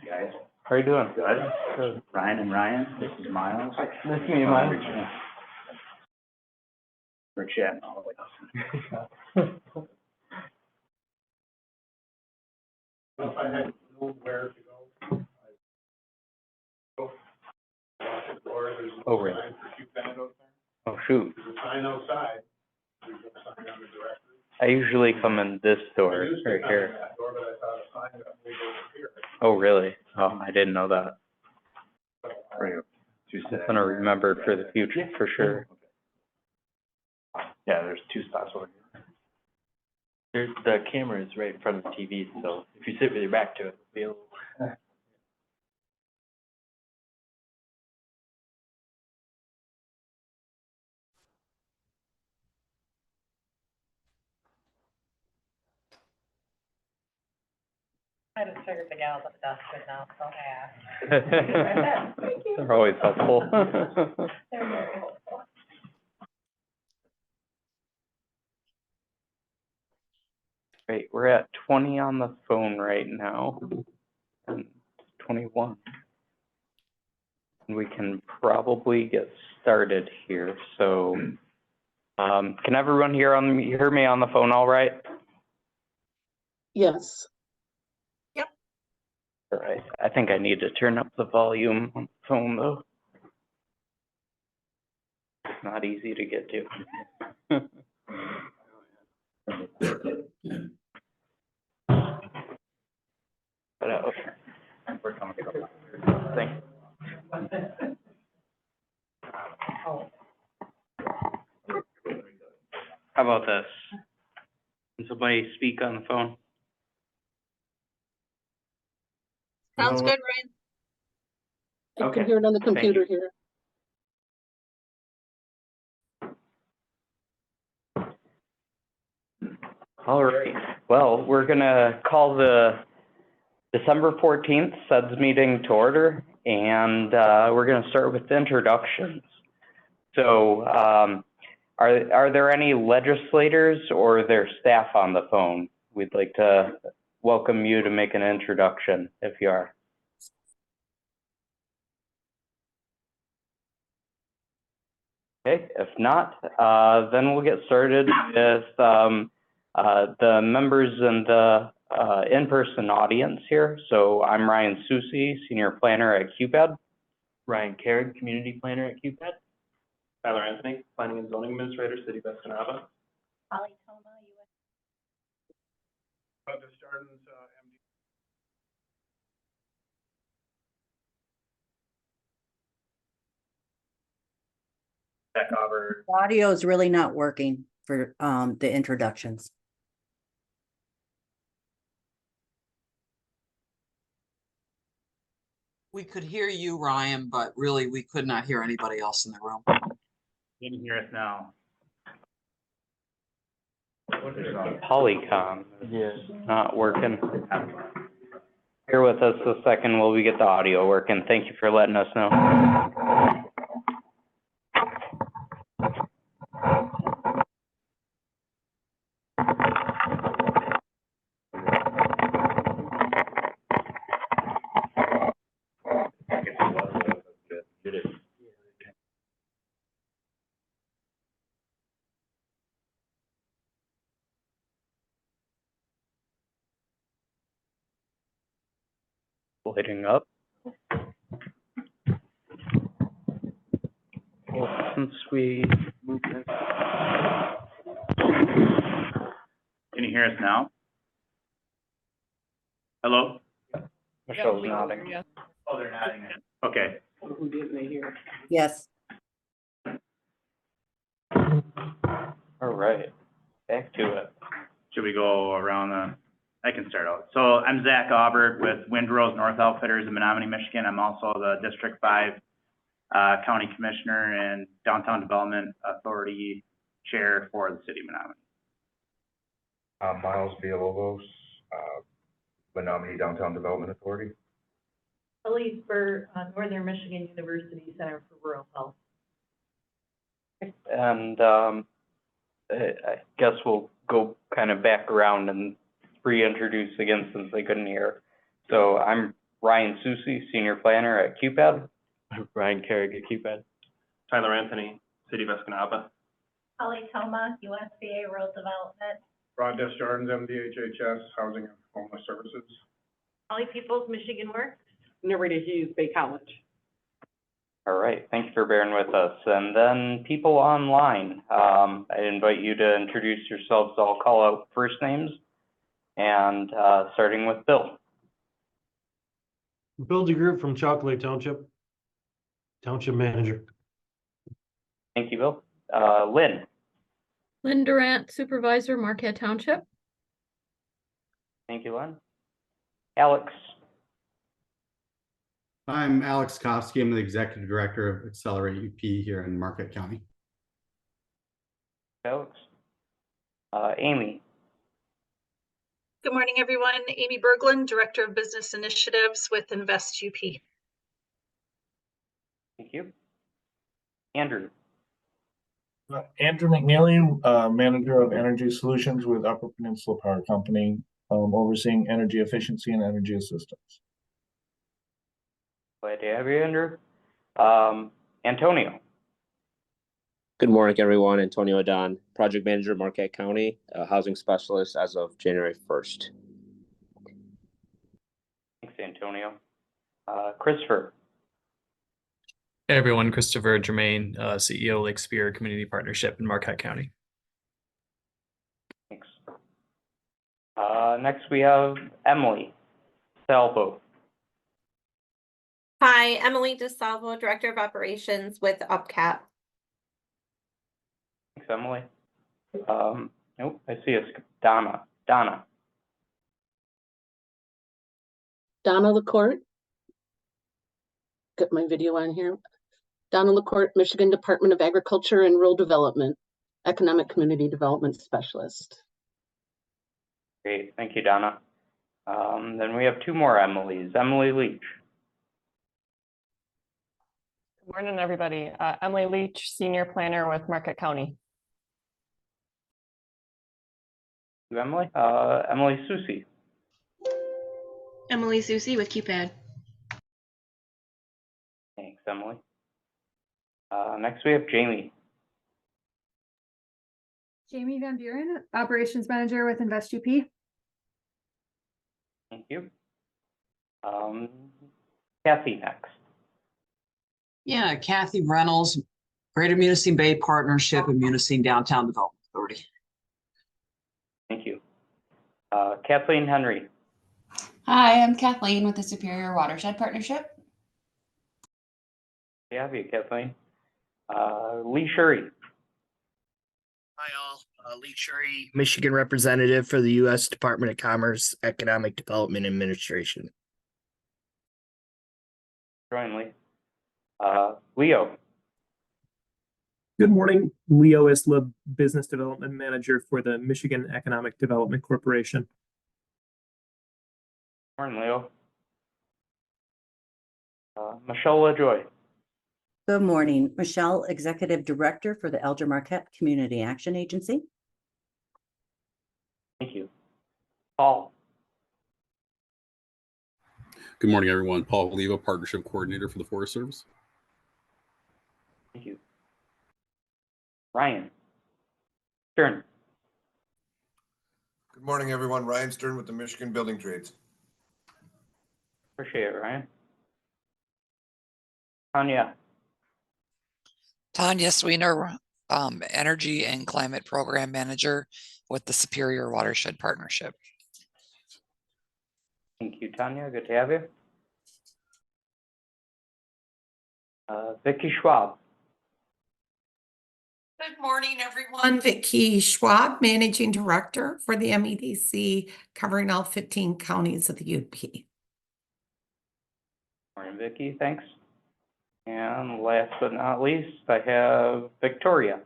Guys, How are you doing? good. Good. Ryan and Ryan, this is Miles. Nice to meet you, Miles. We're chatting all the way up. If I had known where to go. Oh, really? Sign for QPAD out there. Oh, shoot. There's a sign outside. There's a sign on the directory. I usually come in this door I used to right come in here. that door, but I saw a sign that moved over here. Oh, really? Oh, I didn't know that. Right up. I'm gonna remember for the future, for sure. Yeah, there's two spots over here. There's, the camera is right in front of the TV, so if you sit with your back to it, it'll be a I just figured the gals at the desk would know, so I asked. They're always helpful. They're very helpful. Great, we're at 20 on the phone right now, and 21. And we can probably get started here, so, can everyone hear me on the phone all right? Yes. All right, I think I need to turn up the volume on the phone though. It's not easy to get to. But, We're coming up. thanks. How about this? Can somebody speak on the phone? Sounds good, Ryan. You Okay, can hear it on the thank computer you. here. All right, well, we're gonna call the December 14th CEDS meeting to order, and we're gonna start with the introductions. So, are there any legislators or their staff on the phone? We'd like to welcome you to make an introduction, if you are. Okay, if not, then we'll get started with the members and the in-person audience here. So I'm Ryan Susi, Senior Planner at QPAD. Ryan Carrig, Community Planner at QPAD. Tyler Anthony, Planning and Zoning Administrator, City of Escanaba. Holly Toma, U.S. Roger Stardens, MD. Back over. Audio is really not working for the introductions. We could hear you, Ryan, but really we could not hear anybody else in the room. You can hear us now. Polycom Yes. is not working. Bear with us a second while we get the audio working. Thank you for letting us know. Lighting up. Well, since we moved in. Can you hear us now? Hello? Michelle's nodding. Oh, they're nodding. Okay. Who didn't they hear? Yes. All right, back to it. Should we go around I can start out. So I'm Zach Aubert with Windrose North Outfitters in Menominee, Michigan. I'm also the District 5 County Commissioner and Downtown Development Authority Chair for the City of Menominee. Miles Villalobos, Menominee Downtown Development Authority. Elise for Northern Michigan University Center for Rural Health. And I guess we'll go kind of back around and reintroduce again since they couldn't hear. So I'm Ryan Susi, Senior Planner at QPAD. Ryan Carrick at QPAD. Tyler Anthony, City of Escanaba. Holly Toma, USDA Rural Development. Rod Desjardins, MDHHS, Housing and Homeless Services. Holly Peoples, Michigan Works. Narita Hughes, Bay College. All right, thank you for bearing with us. And then people online, I invite you to introduce yourselves. I'll call out first names and starting with Bill. Bill DeGroot from Chocolate Township, Township Manager. Thank you, Bill. Lynn. Lynn Durant, Supervisor, Marquette Township. Thank you, Lynn. Alex. I'm Alex Kofsky. I'm the Executive Director of Accelerate UP here in Marquette County. Alex. Amy. Good morning, everyone. Amy Berglund, Director of Business Initiatives with Invest UP. Thank you. Andrew. Andrew McNeely, Manager of Energy Solutions with Upper Peninsula Power Company, overseeing energy efficiency and energy assistance. Glad to have you, Andrew. Antonio. Good morning, everyone. Antonio Adon, Project Manager, Marquette County, Housing Specialist as of January 1st. Thanks, Antonio. Christopher. Hey everyone, Christopher Germain, CEO Lake Superior Community Partnership in Marquette County. Thanks. Next we have Emily Salvo. Hi, Emily DeSalvo, Director of Operations with UpCap. Thanks, Emily. Nope, I see it's Donna. Donna LaCourte. Got my video on here. Donna LaCourte, Michigan Department of Agriculture and Rural Development, Economic Community Development Specialist. Great, thank you, Donna. Then we have two more Emilys. Emily Leach. Good morning, everybody. Emily Leach, Senior Planner with Marquette County. Thank you, Emily. Emily Susi. Emily Susi with QPAD. Thanks, Emily. Next we have Jamie. Jamie Van Buren, Operations Manager with Invest UP. Thank you. Kathy next. Yeah, Kathy Reynolds, Greater Munising Bay Partnership and Munising Downtown Development Authority. Thank you. Kathleen Henry. Hi, I'm Kathleen with the Superior Watershed Partnership. Good to have you, Kathleen. Lee Shuri. Hi all, Lee Shuri, Michigan Representative for the U.S. Department of Commerce, Economic Development Administration. Join Lee. Leo. Good morning, Leo Islip, Business Development Manager for the Michigan Economic Development Corporation. Morning, Leo. Michelle LaJoy. Good morning, Michelle, Executive Director for the Elder Marquette Community Action Agency. Thank you. Paul. Good morning, everyone. Paul Oliva, Partnership Coordinator for the Forest Service. Thank you. Ryan Stern. Good morning, everyone. Ryan Stern with the Michigan Building Trades. Appreciate it, Ryan. Tanya. Tanya Sweener, Energy and Climate Program Manager with the Superior Watershed Partnership. Thank you, Tanya. Good to have you. Vicki Schwab. Good morning, everyone. Vicki Schwab, Managing Director for the MEDC, covering all 15 counties of the UP. Morning, Vicki. Thanks. And last but not least, I have Victoria.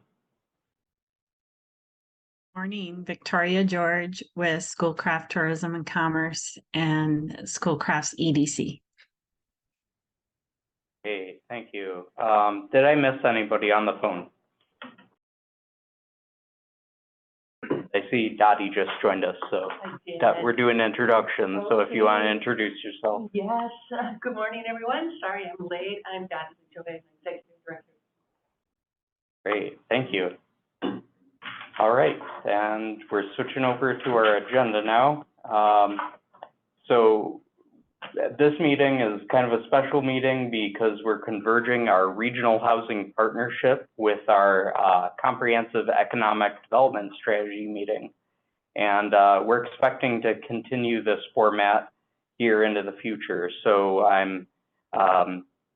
Morning, Victoria George with Schoolcraft Tourism and Commerce and Schoolcraft's EDC. Hey, thank you. Did I miss anybody on the phone? I see Dottie just joined us, so we're doing introductions. So if you want to introduce yourself. Yes, good morning, everyone. Sorry I'm late. I'm Dottie Joy, Executive Director. Great, thank you. All right, and we're switching over to our agenda now. So this meeting is kind of a special meeting because we're converging our regional housing partnership with our comprehensive economic development strategy meeting. And we're expecting to continue this format here into the future. So I'm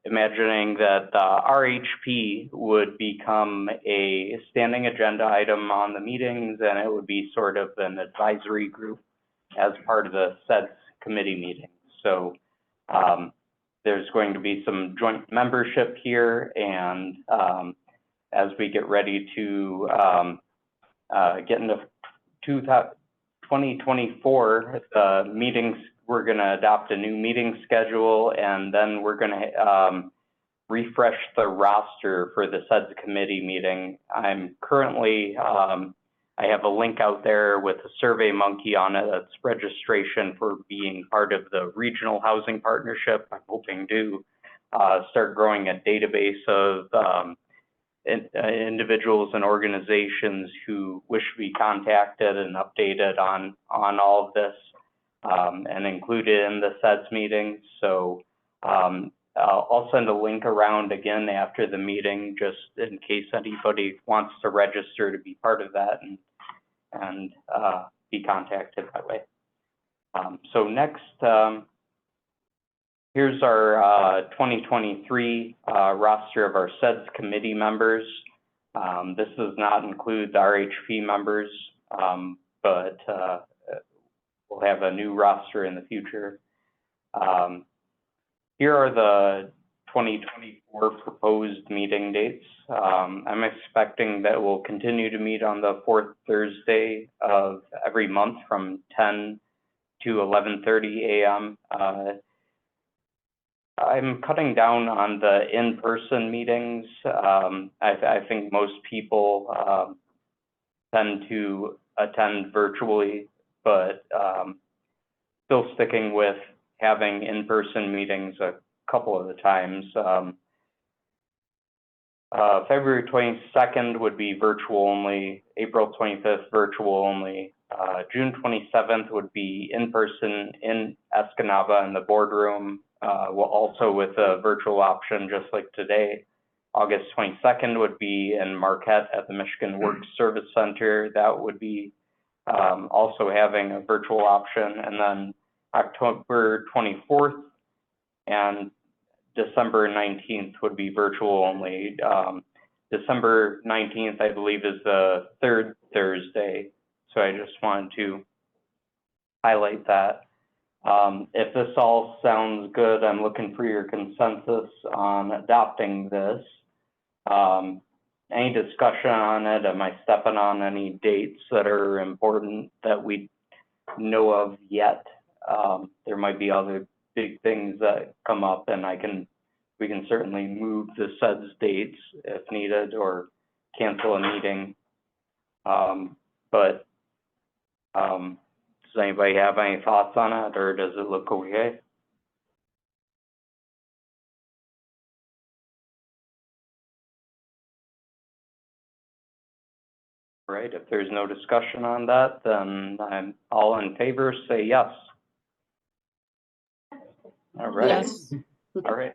imagining that RHP would become a standing agenda item on the meetings, and it would be sort of an advisory group as part of the CEDS committee meeting. So there's going to be some joint membership here, and as we get ready to get into 2024, the meetings, we're going to adopt a new meeting schedule, and then we're going to refresh the roster for the CEDS committee meeting. I'm currently, I have a link out there with a Survey Monkey on it. That's registration for being part of the Regional Housing Partnership. I'm hoping to start growing a database of individuals and organizations who wish to be contacted and updated on all of this and included in the CEDS meetings. So I'll send a link around again after the meeting, just in case anybody wants to register to be part of that and be contacted that way. So next, here's our 2023 roster of our CEDS committee members. This does not include the RHP members, but we'll have a new roster in the future. Here are the 2024 proposed meeting dates. I'm expecting that we'll continue to meet on the fourth Thursday of every month from 10 to 11:30 a.m. I'm cutting down on the in-person meetings. I think most people tend to attend virtually, but still sticking with having in-person meetings a couple of the times. February 22nd would be virtual only, April 25th virtual only, June 27th would be in-person in Escanaba in the boardroom, also with a virtual option just like today. August 22nd would be in Marquette at the Michigan Work Service Center. That would be also having a virtual option. And then October 24th and December 19th would be virtual only. December 19th, I believe, is the third Thursday. So I just wanted to highlight that. If this all sounds good, I'm looking for your consensus on adopting this. Any discussion on it? Am I stepping on any dates that are important that we know of yet? There might be other big things that come up, and we can certainly move the CEDS dates if needed or cancel a meeting. Does anybody have any thoughts on it, or does it look okay? Right, if there's no discussion on that, then I'm all in favor, say yes. All right. Yes. All right.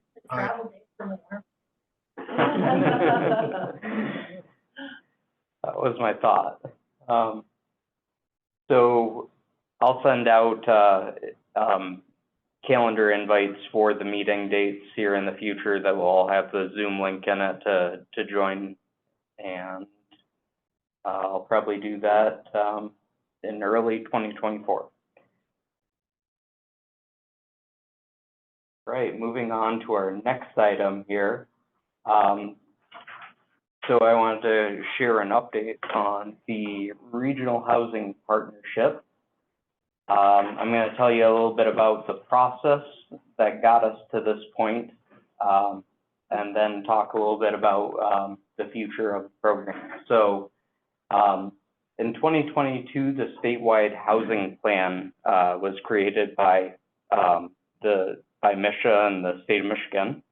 That was my thought. So I'll send out calendar invites for the meeting dates here in the future that will all have the Zoom link in it to join, and I'll probably do that in early 2024. Right, moving on to our next item here. So I wanted to share an update on the Regional Housing Partnership. I'm going to tell you a little bit about the process that got us to this point, and then talk a little bit about the future of the program. So in 2022, the statewide housing plan was created by MISHA and the state of Michigan.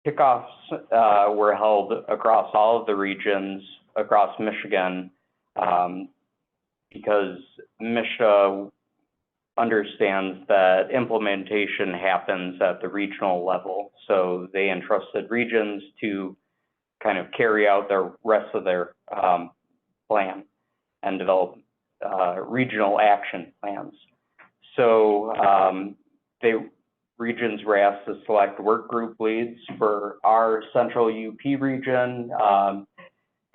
Kickoffs were held across all of the regions across Michigan because MISHA understands that implementation happens at the regional level. So they entrusted regions to kind of carry out the rest of their plan and develop regional action plans. So regions were asked to select work group leads for our Central UP region,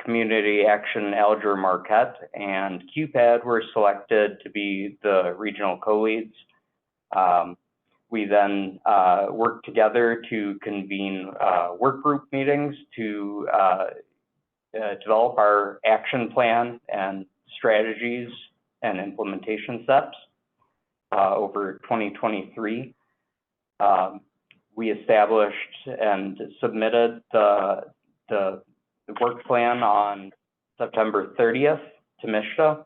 Community Action Alger Marquette, and QPAD were selected to be the regional co-leads. We then worked together to convene work group meetings to develop our action plan and strategies and implementation steps over 2023. We established and submitted the work plan on September 30th to MISHA.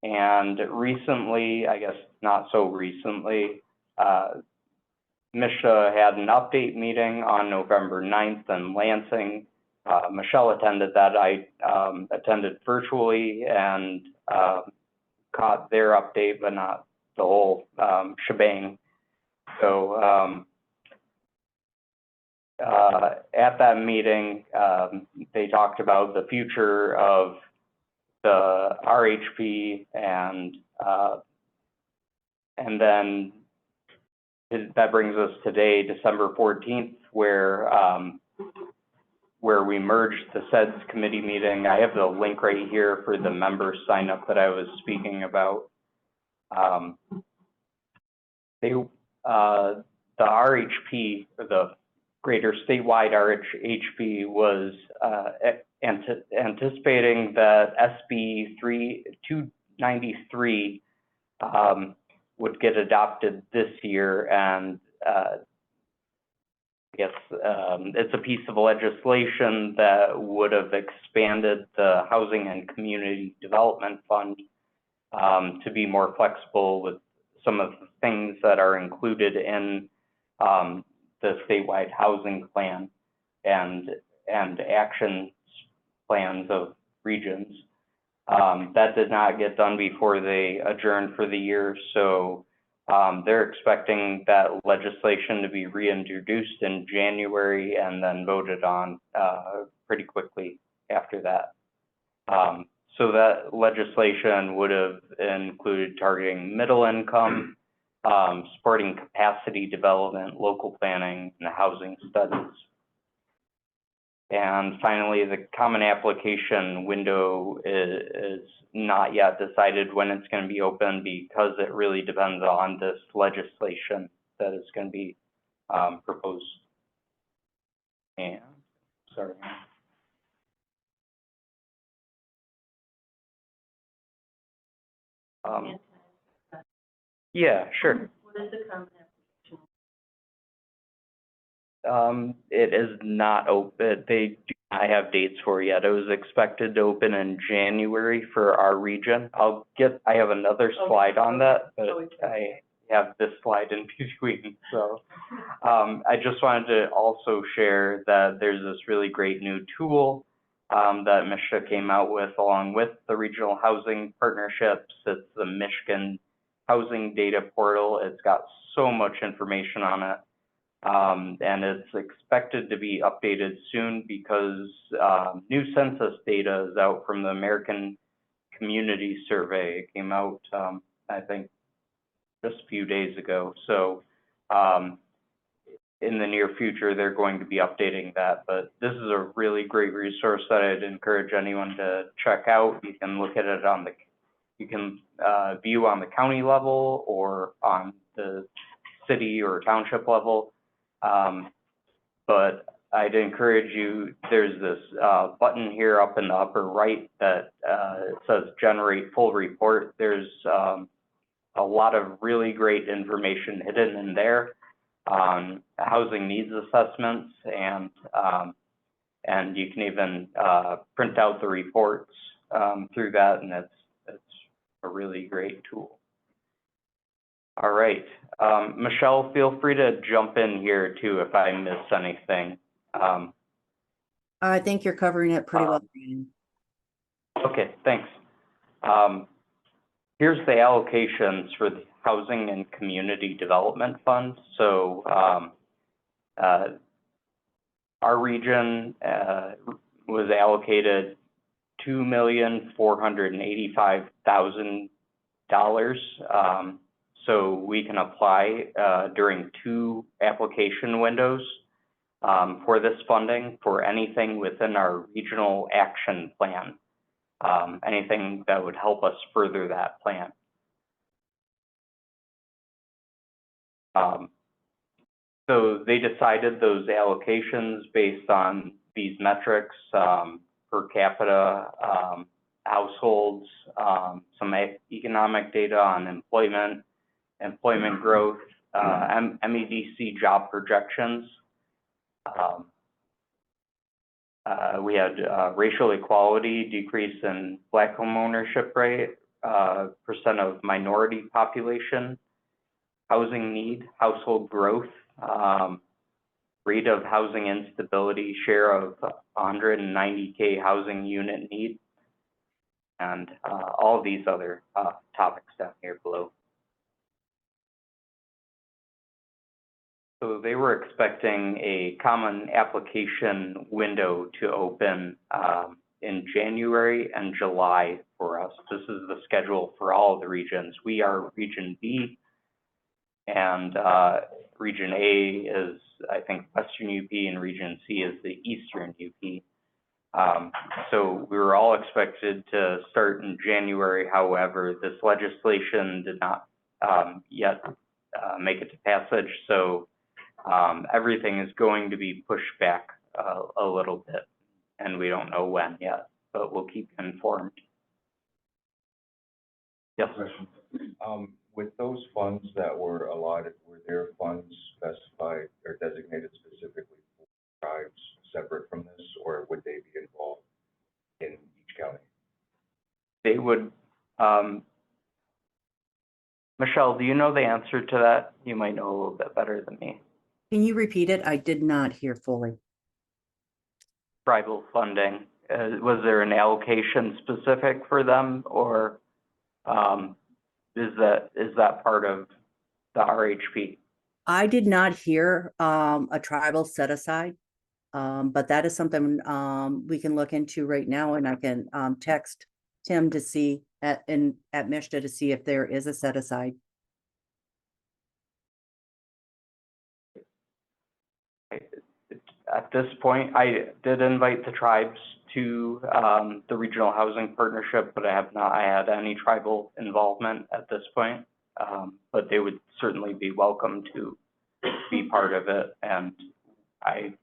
And recently, I guess not so recently, MISHA had an update meeting on November 9th in Lansing. Michelle attended that. I attended virtually and caught their update, but not the whole shebang. So at that meeting, they talked about the future of the RHP, and then that brings us today, December 14th, where we merged the CEDS committee meeting. I have the link right here for the member sign up that I was speaking about. The RHP, or the greater statewide RHP, was anticipating that SB 293 would get adopted this year, and I guess it's a piece of legislation that would have expanded the Housing and Community Development Fund to be more flexible with some of the things that are included in the statewide housing plan and action plans of regions. That did not get done before they adjourned for the year, so they're expecting that legislation to be reintroduced in January and then voted on pretty quickly after that. So that legislation would have included targeting middle income, supporting capacity development, local planning, and housing studies. And finally, the common application window is not yet decided when it's going to be open, because it really depends on this legislation that is going to be proposed. And, sorry. Yeah, sure. What is the common It is not open. They do not have dates for it yet. It was expected to open in January for our region. I have another slide on that, but I have this slide in between. So I just wanted to also share that there's this really great new tool that MISHA came out with along with the regional housing partnerships. It's the Michigan Housing Data Portal. It's got so much information on it. And it's expected to be updated soon because new census data is out from the American Community Survey. It came out, I think, just a few days ago. So in the near future, they're going to be updating that. But this is a really great resource that I'd encourage anyone to check out. You can look at it on you can view on the county level or on the city or township level. But I'd encourage you, there's this button here up in the upper right that says generate full report. There's a lot of really great information hidden in there on housing needs assessments and And you can even print out the reports through that, and it's a really great tool. All right, Michelle, feel free to jump in here too if I miss anything. I think you're covering it pretty well, Brandon. Okay, thanks. Here's the allocations for the Housing and Community Development Fund. So our region was allocated $2,485,000. So we can apply during 2 application windows for this funding for anything within our regional action plan, anything that would help us further that plan. So they decided those allocations based on these metrics, per capita, households, some economic data on employment growth, MEDC job projections. We had racial equality, decrease in Black home ownership rate, percent of minority population, housing need, household growth, rate of housing instability, share of 190K housing unit need, and all of these other topics down here below. So they were expecting a common application window to open in January and July for us. This is the schedule for all of the regions. We are Region B, and Region A is, I think, Western UP, and Region C is the Eastern UP. So we were all expected to start in January. However, this legislation did not yet make it to passage. So everything is going to be pushed back a little bit, and we don't know when yet, but we'll keep you informed. Yes. Question. With those funds that were allotted, were there funds specified or designated specifically for tribes separate from this, or would they be involved in each county? They would. Michelle, do you know the answer to that? You might know a little bit better than me. Can you repeat it? I did not hear fully. Tribal funding, was there an allocation specific for them, or is that part of the RHP? I did not hear a tribal set aside, but that is something we can look into right now, and I can text Tim to see at MISTA to see if there is a set aside. At this point, I did invite the tribes to the Regional Housing Partnership, but I have not had any tribal involvement at this point. But they would certainly be welcome to be part of it, and I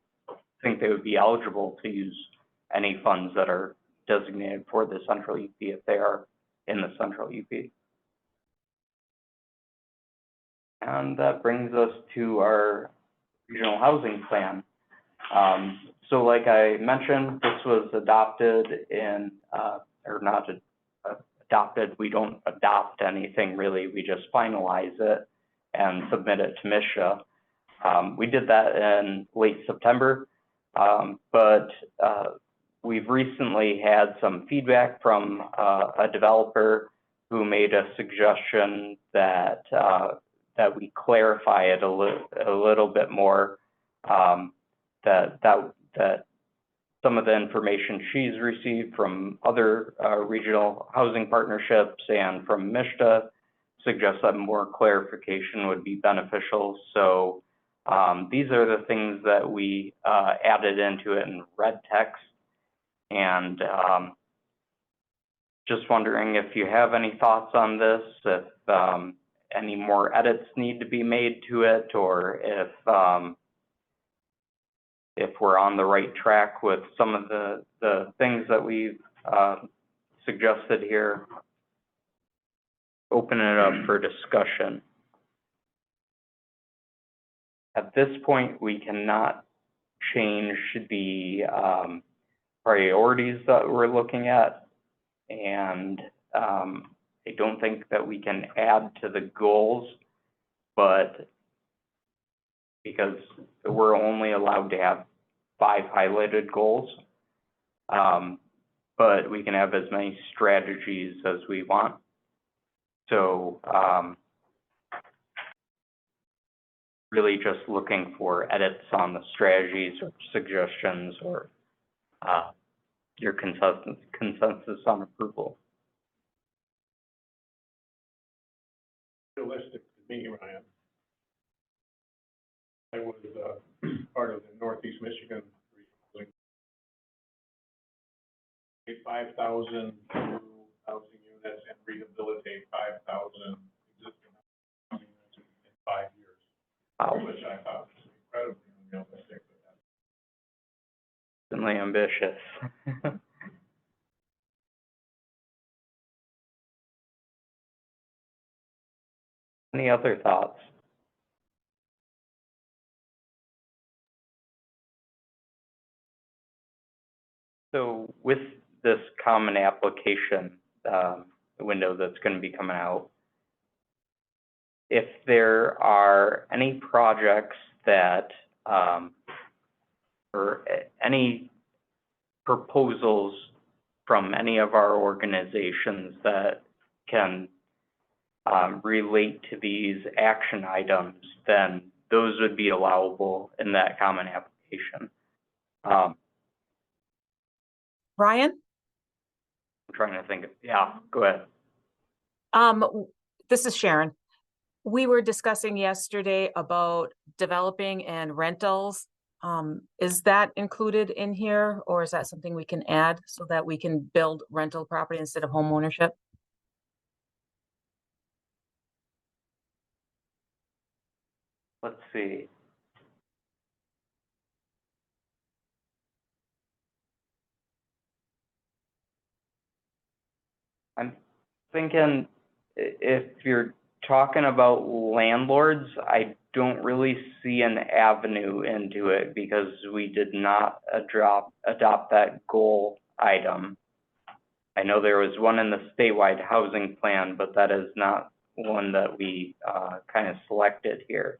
think they would be eligible to use any funds that are designated for the Central UP if they are in the Central UP. And that brings us to our regional housing plan. So like I mentioned, this was adopted in, or not adopted, we don't adopt anything really, we just finalize it and submit it to MISHA. We did that in late September, but we've recently had some feedback from a developer who made a suggestion that that we clarify it a little bit more, that some of the information she's received from other regional housing partnerships and from MISHTA suggests that more clarification would be beneficial. So these are the things that we added into it in red text. And just wondering if you have any thoughts on this, if any more edits need to be made to it, or if we're on the right track with some of the things that we've suggested here. Open it up for discussion. At this point, we cannot change the priorities that we're looking at. And I don't think that we can add to the goals, but because we're only allowed to have 5 highlighted goals, but we can have as many strategies as we want. So really just looking for edits on the strategies or suggestions or your consensus on approval. Realistic to me, Ryan. I was part of the Northeast Michigan 5,000 new housing units and rehabilitate 5,000 existing housing units in 5 years. Wow. Which I thought was incredibly unrealistic. Certainly ambitious. Any other thoughts? So with this common application window that's going to be coming out, if there are any projects that or any proposals from any of our organizations that can relate to these action items, then those would be allowable in that common application. Ryan? I'm trying to think of, yeah, go ahead. This is Sharon. We were discussing yesterday about developing and rentals. Is that included in here, or is that something we can add so that we can build rental property instead of home ownership? Let's see. I'm thinking if you're talking about landlords, I don't really see an avenue into it because we did not adopt that goal item. I know there was one in the statewide housing plan, but that is not one that we kind of selected here.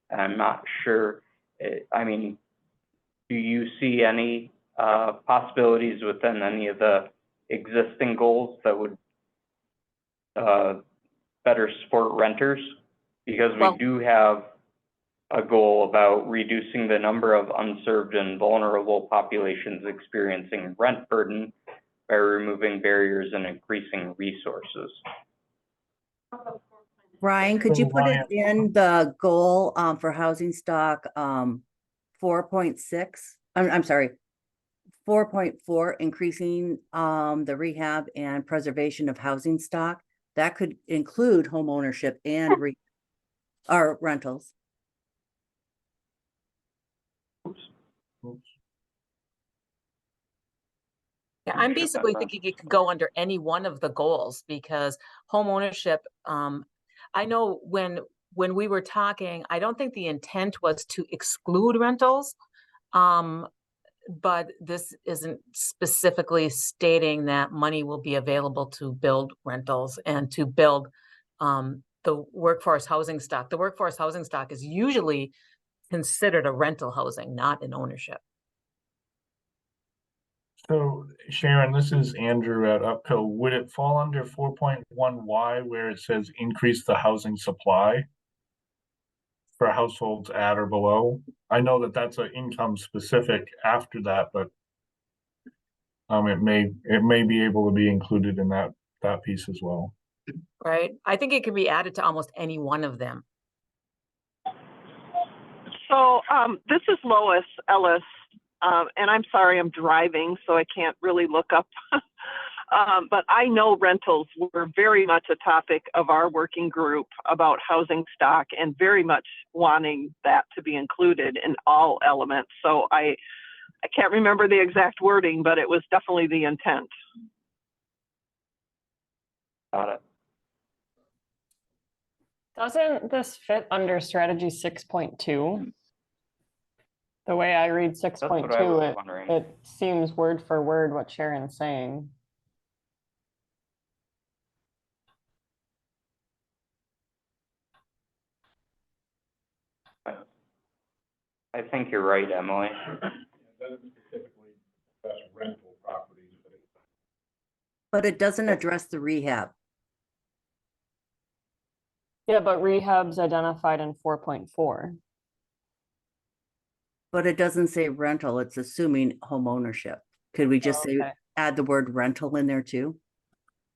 And I'm not sure, I mean, do you see any possibilities within any of the existing goals that would better support renters? Because we do have a goal about reducing the number of unserved and vulnerable populations experiencing rent burden by removing barriers and increasing resources. Ryan, could you put it in the goal for housing stock 4.6? I'm sorry, 4.4, increasing the rehab and preservation of housing stock. That could include home ownership and rentals. Yeah, I'm basically thinking it could go under any one of the goals because home ownership, I know when we were talking, I don't think the intent was to exclude rentals. But this isn't specifically stating that money will be available to build rentals and to build the workforce housing stock. The workforce housing stock is usually considered a rental housing, not an ownership. So Sharon, this is Andrew at UPCO. Would it fall under 4.1Y where it says increase the housing supply for households at or below? I know that that's an income specific after that, but it may be able to be included in that piece as well. Right. I think it could be added to almost any one of them. So this is Lois Ellis, and I'm sorry, I'm driving, so I can't really look up. But I know rentals were very much a topic of our working group about housing stock and very much wanting that to be included in all elements. So I can't remember the exact wording, but it was definitely the intent. Got it. Doesn't this fit under strategy 6.2? The way I read That's what 6.2, I was wondering. it seems word for word what Sharon's saying. I think you're right, Emily. It doesn't specifically address rental properties, but it But it doesn't address the rehab. Yeah, but rehab's identified in 4.4. But it doesn't say rental, it's assuming home ownership. Could we just say, Okay. add the word rental in there too?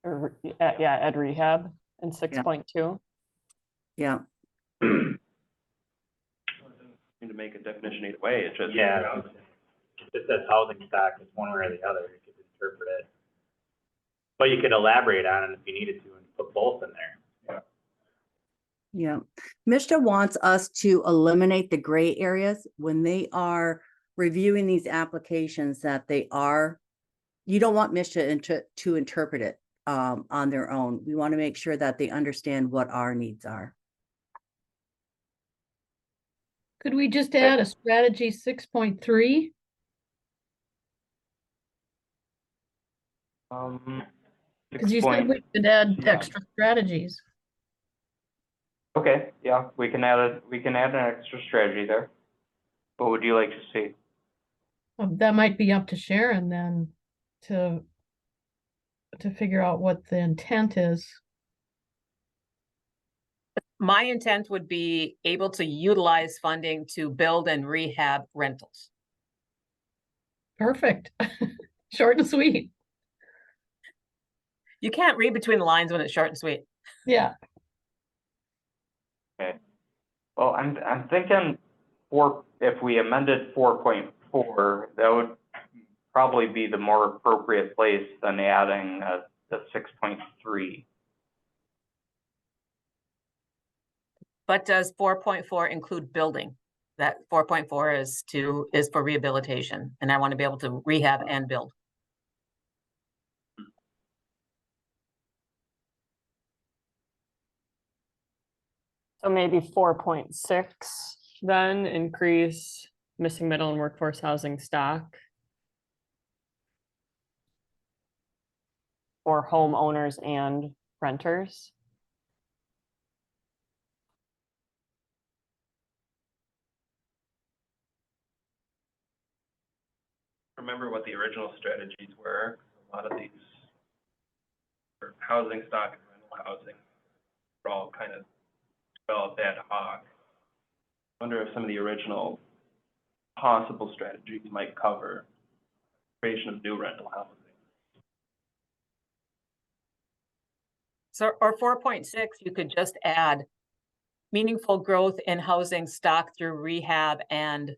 Or, yeah, add rehab in 6.2. Yeah, Need to make a definition either way, it's just. Yeah, if it says housing stock, it's one way or the other, you could interpret it. But you could elaborate on it if you needed to and put both in there. yeah. Mishta wants us to eliminate the gray areas when they are reviewing these applications that they are, you don't want Mishta to interpret it on their own. We want to make sure that they understand what our needs are. Could we just add a strategy 6.3? Because you said we could add extra strategies. Okay, yeah, we can add an extra strategy there. What would you like to see? That might be up to Sharon then to figure out what the intent is. My intent would be able to utilize funding to build and rehab rentals. Perfect. Short and sweet. You can't read between the lines when it's short and sweet. Yeah. Okay. Well, I'm thinking if we amended 4.4, that would probably be the more appropriate place than adding the 6.3. But does 4.4 include building? That 4.4 is for rehabilitation, and I want to be able to rehab and build. So maybe 4.6 then increase missing middle and workforce housing stock for homeowners and renters. Remember what the original strategies were. A lot of these for housing stock and rental housing were all kind of developed ad hoc. I wonder if some of the original possible strategies might cover creation of new rental housing. So, or 4.6, you could just add meaningful growth in housing stock through rehab and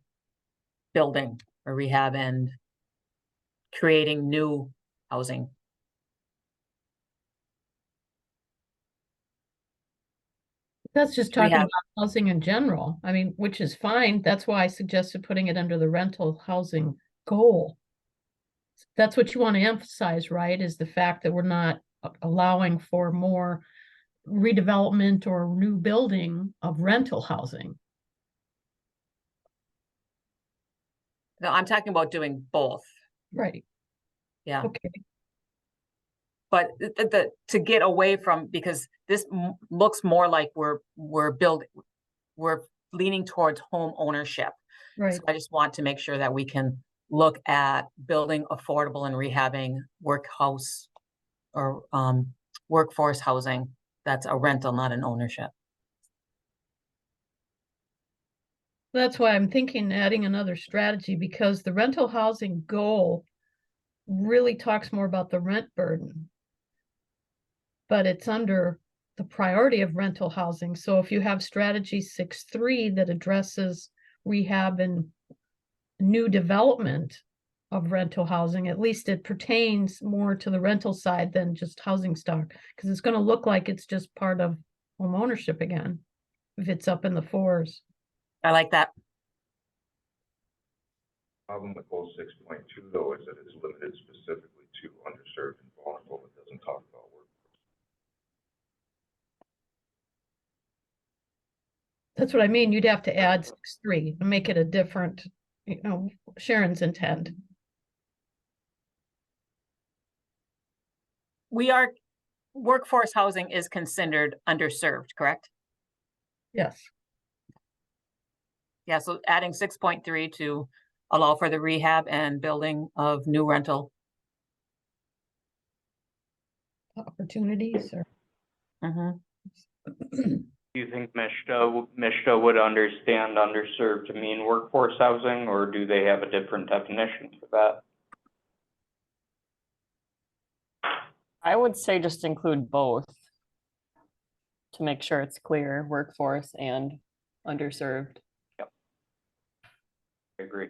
building, or rehab and creating new housing. That's just talking Rehab. about housing in general. I mean, which is fine. That's why I suggested putting it under the rental housing goal. That's what you want to emphasize, right? Is the fact that we're not allowing for more redevelopment or new building of rental housing. No, I'm talking about doing both. Right. Yeah. Okay. But to get away from, because this looks more like we're leaning towards home ownership. Right. So I just want to make sure that we can look at building affordable and rehabbing workhouse or workforce housing that's a rental, not an ownership. That's why I'm thinking adding another strategy, because the rental housing goal really talks more about the rent burden, but it's under the priority of rental housing. So if you have strategy 6.3 that addresses rehab and new development of rental housing, at least it pertains more to the rental side than just housing stock, because it's going to look like it's just part of home ownership again, if it's up in the 4s. I like that. Problem with goal 6.2 though is that it's limited specifically to underserved and vulnerable. It doesn't talk about work. That's what I mean. You'd have to add 6.3 and make it a different, you know, Sharon's intent. Workforce housing is considered underserved, correct? Yes. Yeah, so adding 6.3 to allow for the rehab and building of new rental. Opportunities or. Do you think Mishta would understand underserved to mean workforce housing, or do they have a different definition for that? I would say just include both to make sure it's clear, workforce and underserved. Yep. I agree.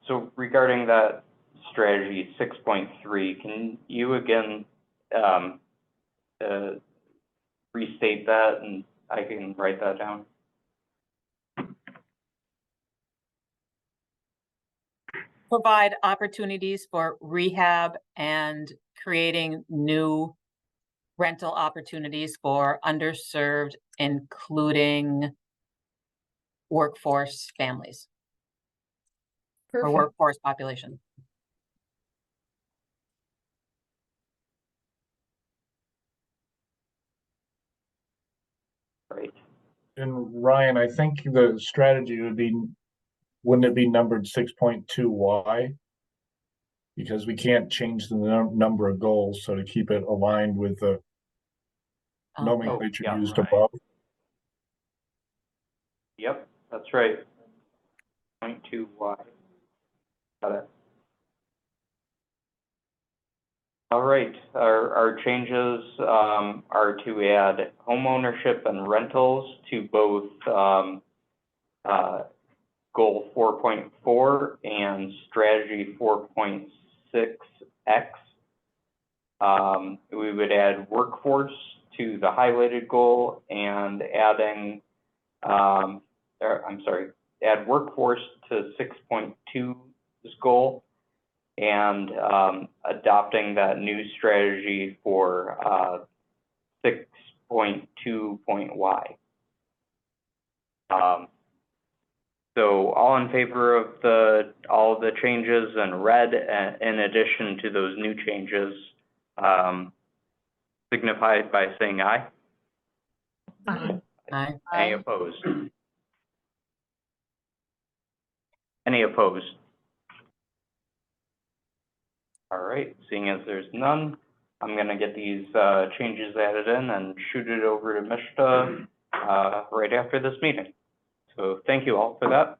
So regarding that strategy 6.3, can you again restate that, and I can write that down? Provide opportunities for rehab and creating new rental opportunities for underserved, including workforce families or Perfect. workforce population. Right. And Ryan, I think the strategy would be, wouldn't it be numbered 6.2Y? Because we can't change the number of goals, so to keep it aligned with the nomenclature yeah, used right. above. Yep, that's right. 0.2Y. Got it. All right, our changes are to add homeownership and rentals to both goal 4.4 and strategy 4.6X. We would add workforce to the highlighted goal and adding, add workforce to 6.2's goal, and adopting that new strategy for 6.2.Y. So all in favor of all of the changes in red, in addition to those new changes, signify by saying aye. Aye. Aye. Any opposed? Any opposed? All right, seeing as there's none, I'm gonna get these changes added in and shoot it over to Mishta right after this meeting. So thank you all for that.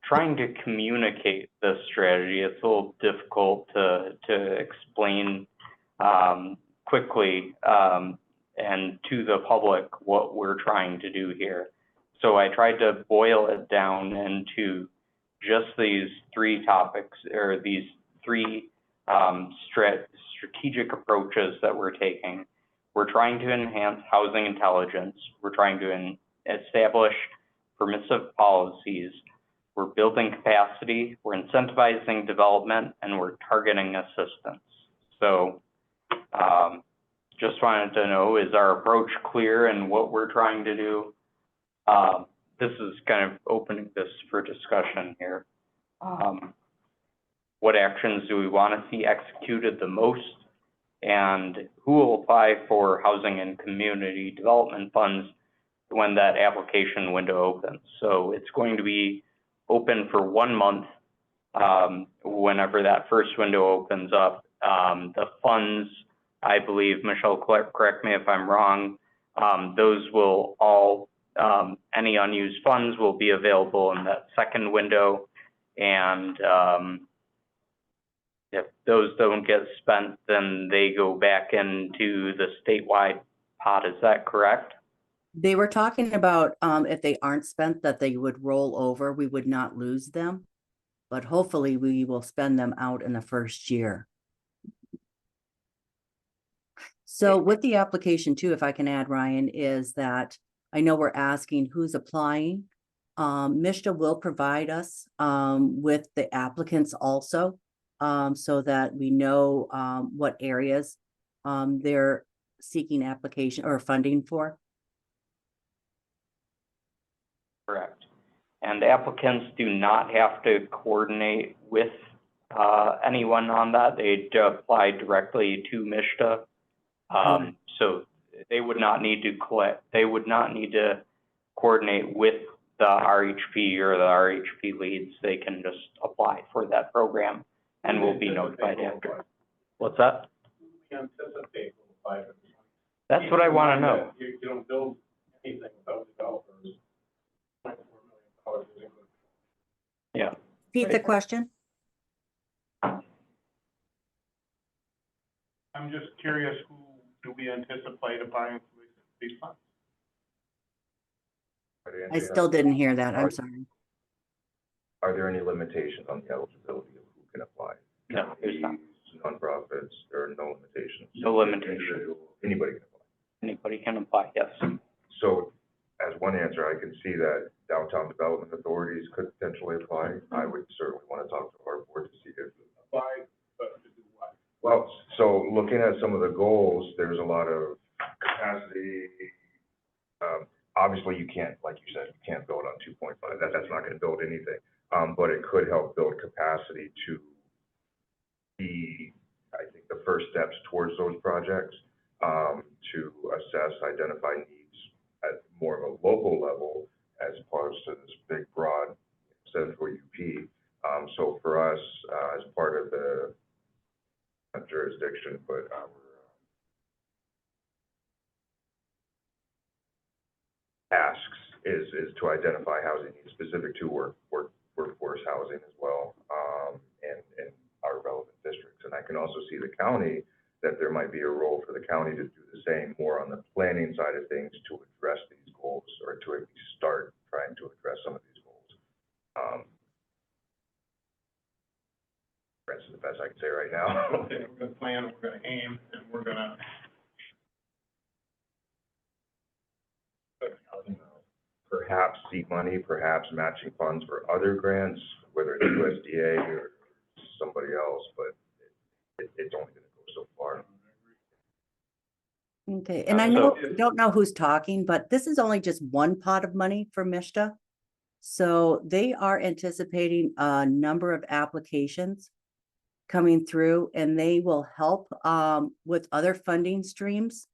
Trying to communicate this strategy, it's a little difficult to explain quickly and to the public what we're trying to do here. So I tried to boil it down into just these three topics, or these three strategic approaches that we're taking. We're trying to enhance housing intelligence. We're trying to establish permissive policies. We're building capacity, we're incentivizing development, and we're targeting assistance. So just wanted to know, is our approach clear in what we're trying to do? This is kind of opening this for discussion here. What actions do we want to see executed the most? And who will apply for housing and community development funds when that application window opens? So it's going to be open for 1 month whenever that first window opens up. The funds, I believe, Michelle, correct me if I'm wrong, those will all, any unused funds will be available in that second window. And if those don't get spent, then they go back into the statewide pot. Is that correct? They were talking about if they aren't spent, that they would roll over. We would not lose them, but hopefully we will spend them out in the first year. So with the application too, if I can add, Ryan, is that I know we're asking who's applying. Mishta will provide us with the applicants also. so that we know, what areas, they're seeking application or funding for? Correct. And applicants do not have to coordinate with anyone on that. They apply directly to MISTA. So they would not need to coordinate with the RHP or the RHP leads. They can just apply for that program and will be notified after. What's that? We anticipate will apply. That's what I want to know. You don't build anything without developers. $4 million is included. Yeah. Repeat the question. I'm just curious, who do we anticipate applying for these funds? I still didn't hear that. I'm sorry. Are there any limitations on the eligibility of who can apply? No, there's not. Nonprofits, there are no limitations. No limitations. Anybody can apply. Anybody can apply, yes. So as one answer, I can see that downtown development authorities could potentially apply. I would certainly want to talk to our board to see if. Apply, but to do what? Well, so looking at some of the goals, there's a lot of capacity. Obviously, you can't, like you said, you can't build on 2.5. That's not going to build anything. But it could help build capacity to be, I think, the first steps towards those projects, to assess, identify needs at more of a local level as opposed to this big, broad Central UP. So for us, as part of the jurisdiction, but our tasks is to identify housing needs specific to workforce housing as well, and our relevant districts. And I can also see the county, that there might be a role for the county to do the same, more on the planning side of things to address these goals, or to at least start trying to address some of these goals. That's the best I can say right now. Okay, we're gonna plan, we're gonna aim, and we're gonna. Perhaps seed money, perhaps matching funds for other grants, whether it's USDA or somebody else, but it's only gonna go so far. Okay, and I don't know who's talking, but this is only just one pot of money for MISTA. So they are anticipating a number of applications coming through, and they will help with other funding streams.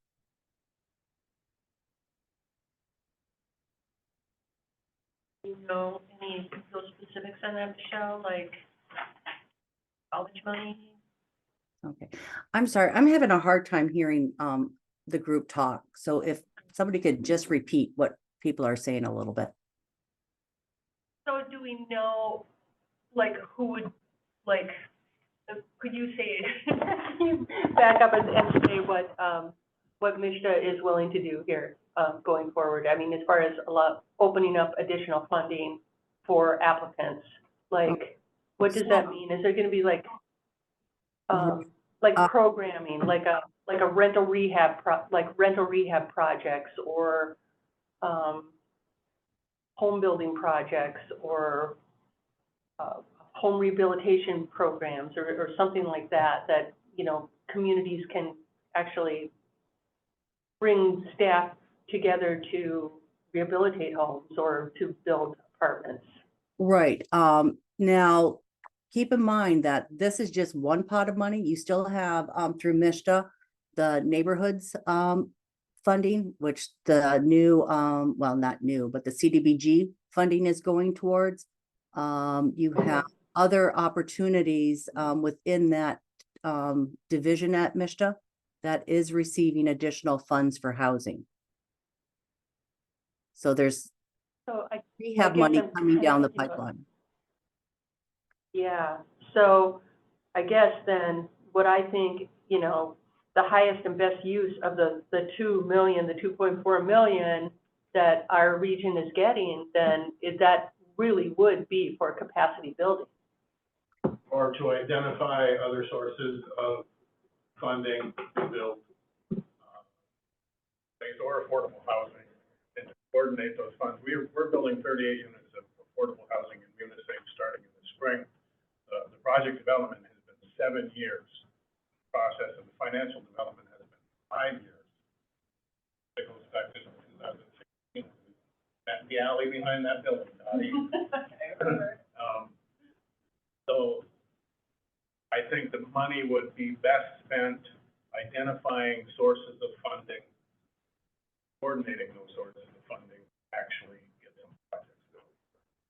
You know, any of those specifics on that, Michelle, like college money? Okay, I'm sorry, I'm having a hard time hearing the group talk. So if somebody could just repeat what people are saying a little bit. So do we know, like, who would, like, could you say, back up and say what MISTA is willing to do here going forward? I mean, as far as opening up additional funding for applicants, like, what does that mean? Is there going to be like programming, like a rental rehab projects, or home building projects, or home rehabilitation programs, or something like that, you know, communities can actually bring staff together to rehabilitate homes or to build apartments? Right. Now, keep in mind that this is just one pot of money. You still have through MISTA, the neighborhoods funding, which the new, well, not new, but the CDBG funding is going towards. You have other opportunities within that division at MISTA that is receiving additional funds for housing. So there's rehab money coming down the pipeline. Yeah, so I guess then what I think, you know, the highest and best use of the 2 million, the 2.4 million that our region is getting, then that really would be for capacity building. Or to identify other sources of funding to build things, or affordable housing, and to coordinate those funds. We're building 38 units of affordable housing in Munising starting in the spring. The project development has been 7 years. The process of the financial development has been 5 years. It goes back to 2016. That the alley behind that building, Dottie. So I think the money would be best spent identifying sources of funding, coordinating those sources of funding, actually get some projects going.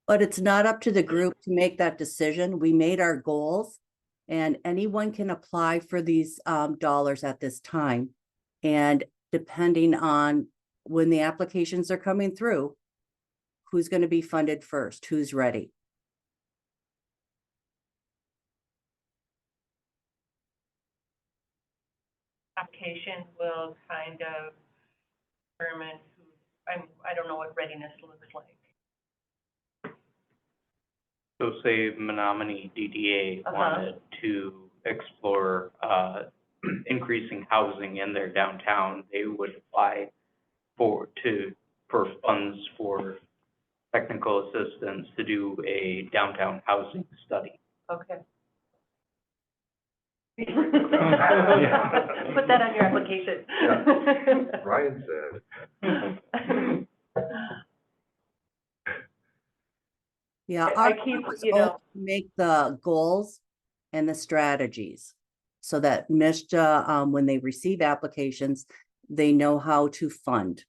But it's not up to the group to make that decision. We made our goals and anyone can apply for these dollars at this time. And depending on when the applications are coming through, who's going to be funded first, who's ready. Application will kind of determine who, I don't know what readiness looks like. So say Menominee DDA wanted to explore increasing housing in their downtown, they would apply for funds for technical assistance to do a downtown housing study. Okay. Put that on your application. Yeah. Ryan said. Yeah, I our keep, goal is you all know, to make the goals and the strategies so that MISTA, when they receive applications, they know how to fund.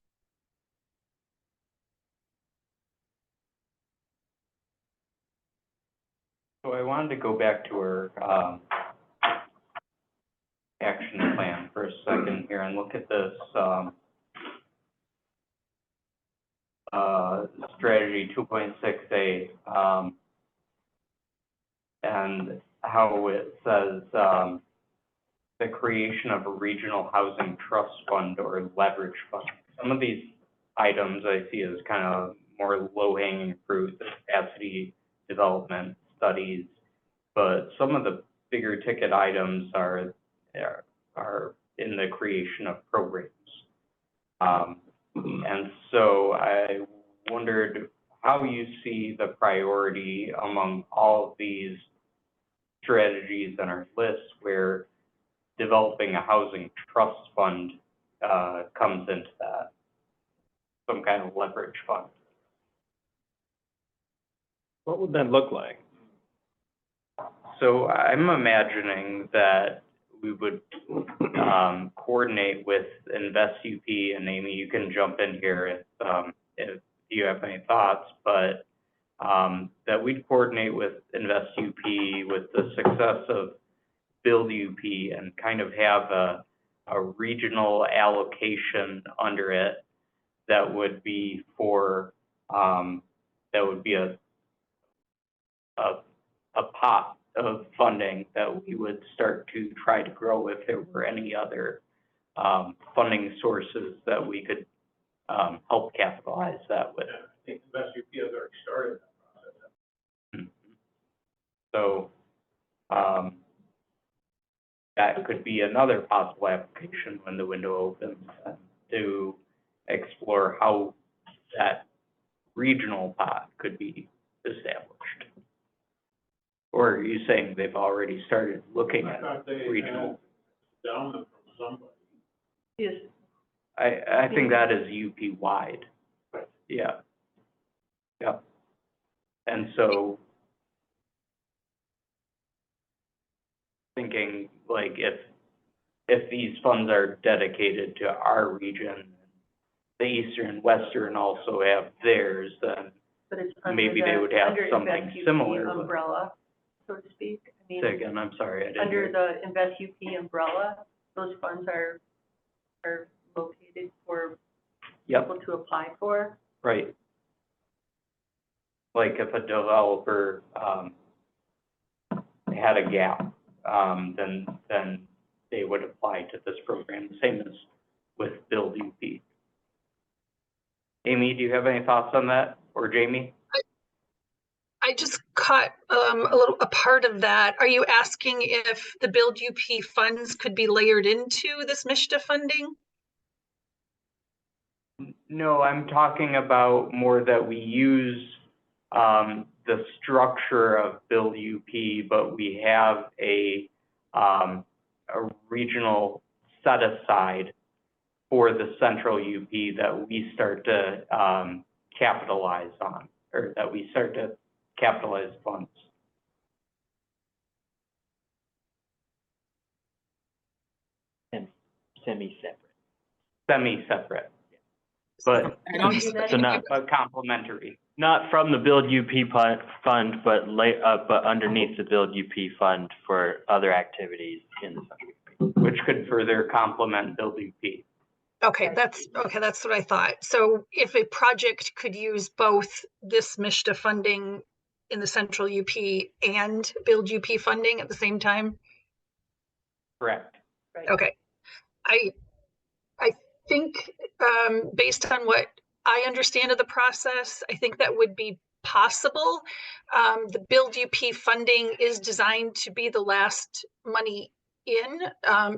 So I wanted to go back to our action plan for a second here and look at this strategy 2.6A and how it says the creation of a regional housing trust fund or leverage fund. Some of these items I see as kind of more low-hanging fruit, the capacity development studies, but some of the bigger ticket items are in the creation of programs. And so I wondered how you see the priority among all of these strategies on our list where developing a housing trust fund comes into that, some kind of leverage fund. What would that look like? So I'm imagining that we would coordinate with InvestUP, and Amy, you can jump in here if you have any thoughts, but that we'd coordinate with InvestUP with the success of BuildUP and kind of have a regional allocation under it that would be for that would be a pot of funding that we would start to try to grow if there were any other funding sources that we could help capitalize that with. I think the best UP has already started that process. So that could be another possible application when the window opens to explore how that regional pot could be established. Or are you saying they've already started looking at regional? Down from somebody. Yes. I think that is UP wide. Yeah. Yeah. And so thinking like if these funds are dedicated to our region, the Eastern and Western also have theirs, then but it's maybe they would have under something InvestUP similar. umbrella, so to speak. I mean, Say again, I'm sorry, I didn't under hear. the InvestUP umbrella, those funds are located for Yep, people to apply for. right. Like if a developer had a gap, then they would apply to this program, same as with BuildUP. Amy, do you have any thoughts on that, or Jamie? I just caught a part of that. Are you asking if the BuildUP funds could be layered into this MISTA funding? No, I'm talking about more that we use the structure of BuildUP, but we have a a regional set aside for the Central UP that we start to, capitalize on, or that we start to capitalize funds. Semi-separate. Semi-separate, but, So not, but complementary. Not from the Build UP fund, but but underneath the Build UP fund for other activities in the Central UP. Which could further complement Build UP. Okay, that's what I thought. So if a project could use both this MISTA funding in the Central UP and Build UP funding at the same time? Correct. Okay. I think based on what I understand of the process, I think that would be possible. The Build UP funding is designed to be the last money in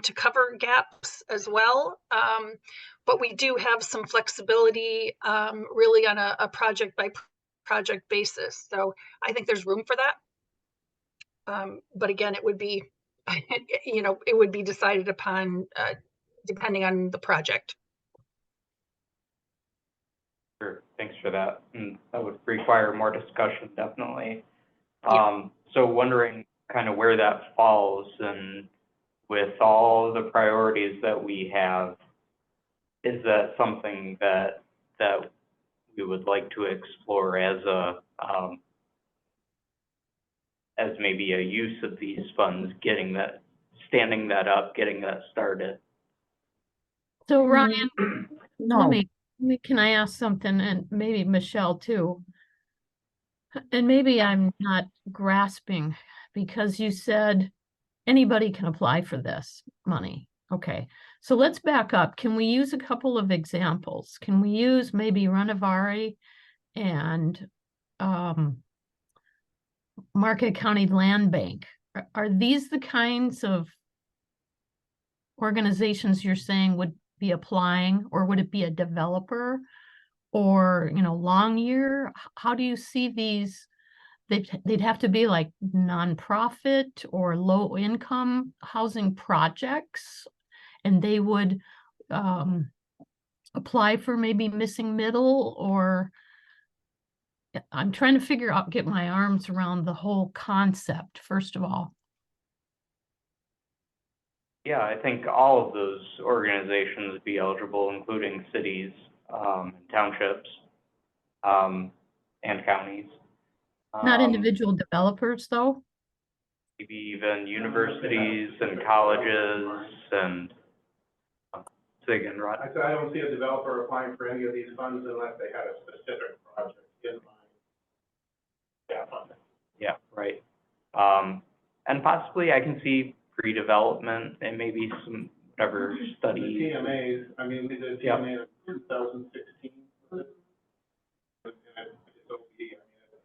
to cover gaps as well. But we do have some flexibility really on a project by project basis. So I think there's room for that. But again, it would be, it would be decided upon depending on the project. Sure, thanks for that. And that would require more discussion, definitely. Yeah. So wondering kind of where that falls, and with all the priorities that we have, is that something that we would like to explore as a as maybe a use of these funds, standing that up, getting that started? So Ryan, No. can I ask something, and maybe Michelle too? And maybe I'm not grasping, because you said anybody can apply for this money. Okay, so let's back up. Can we use a couple of examples? Can we use maybe Renovari and Market County Land Bank? Are these the kinds of organizations you're saying would be applying, or would it be a developer, or Longyear? How do you see these? They'd have to be like nonprofit or low income housing projects, and they would apply for maybe missing middle, or I'm trying to figure out, get my arms around the whole concept, first of all. Yeah, I think all of those organizations would be eligible, including cities, townships, and counties. Not individual developers, though? Maybe even universities and colleges and, say again, Rod? I said I don't see a developer applying for any of these funds unless they had a specific project in mind. Yeah, funding. Yeah, right. And possibly I can see pre-development and maybe some whatever studies. The TMAs, I mean, we did TMA in 2016. And it's OP, I mean, it's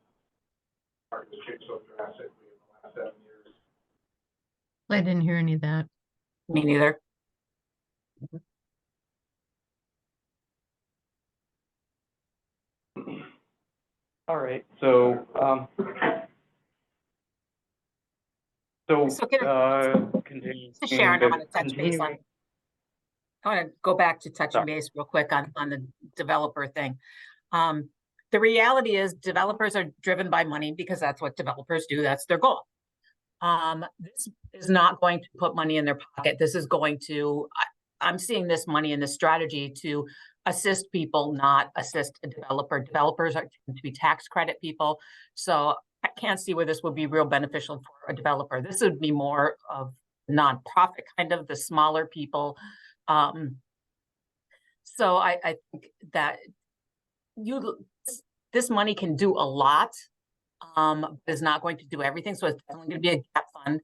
hard to change so drastically in the last 7 years. I didn't hear any of that. Me neither. All right, so, continuing. Sharon, I want to touch base on, I want to go back to touching base real quick on the developer thing. The reality is developers are driven by money because that's what developers do. That's their goal. This is not going to put money in their pocket. This is going to, I'm seeing this money in this strategy to assist people, not assist a developer. Developers are to be tax credit people. So I can't see where this would be real beneficial for a developer. This would be more of nonprofit, kind of the smaller people. So I think that this money can do a lot, but is not going to do everything. So it's definitely going to be a gap fund.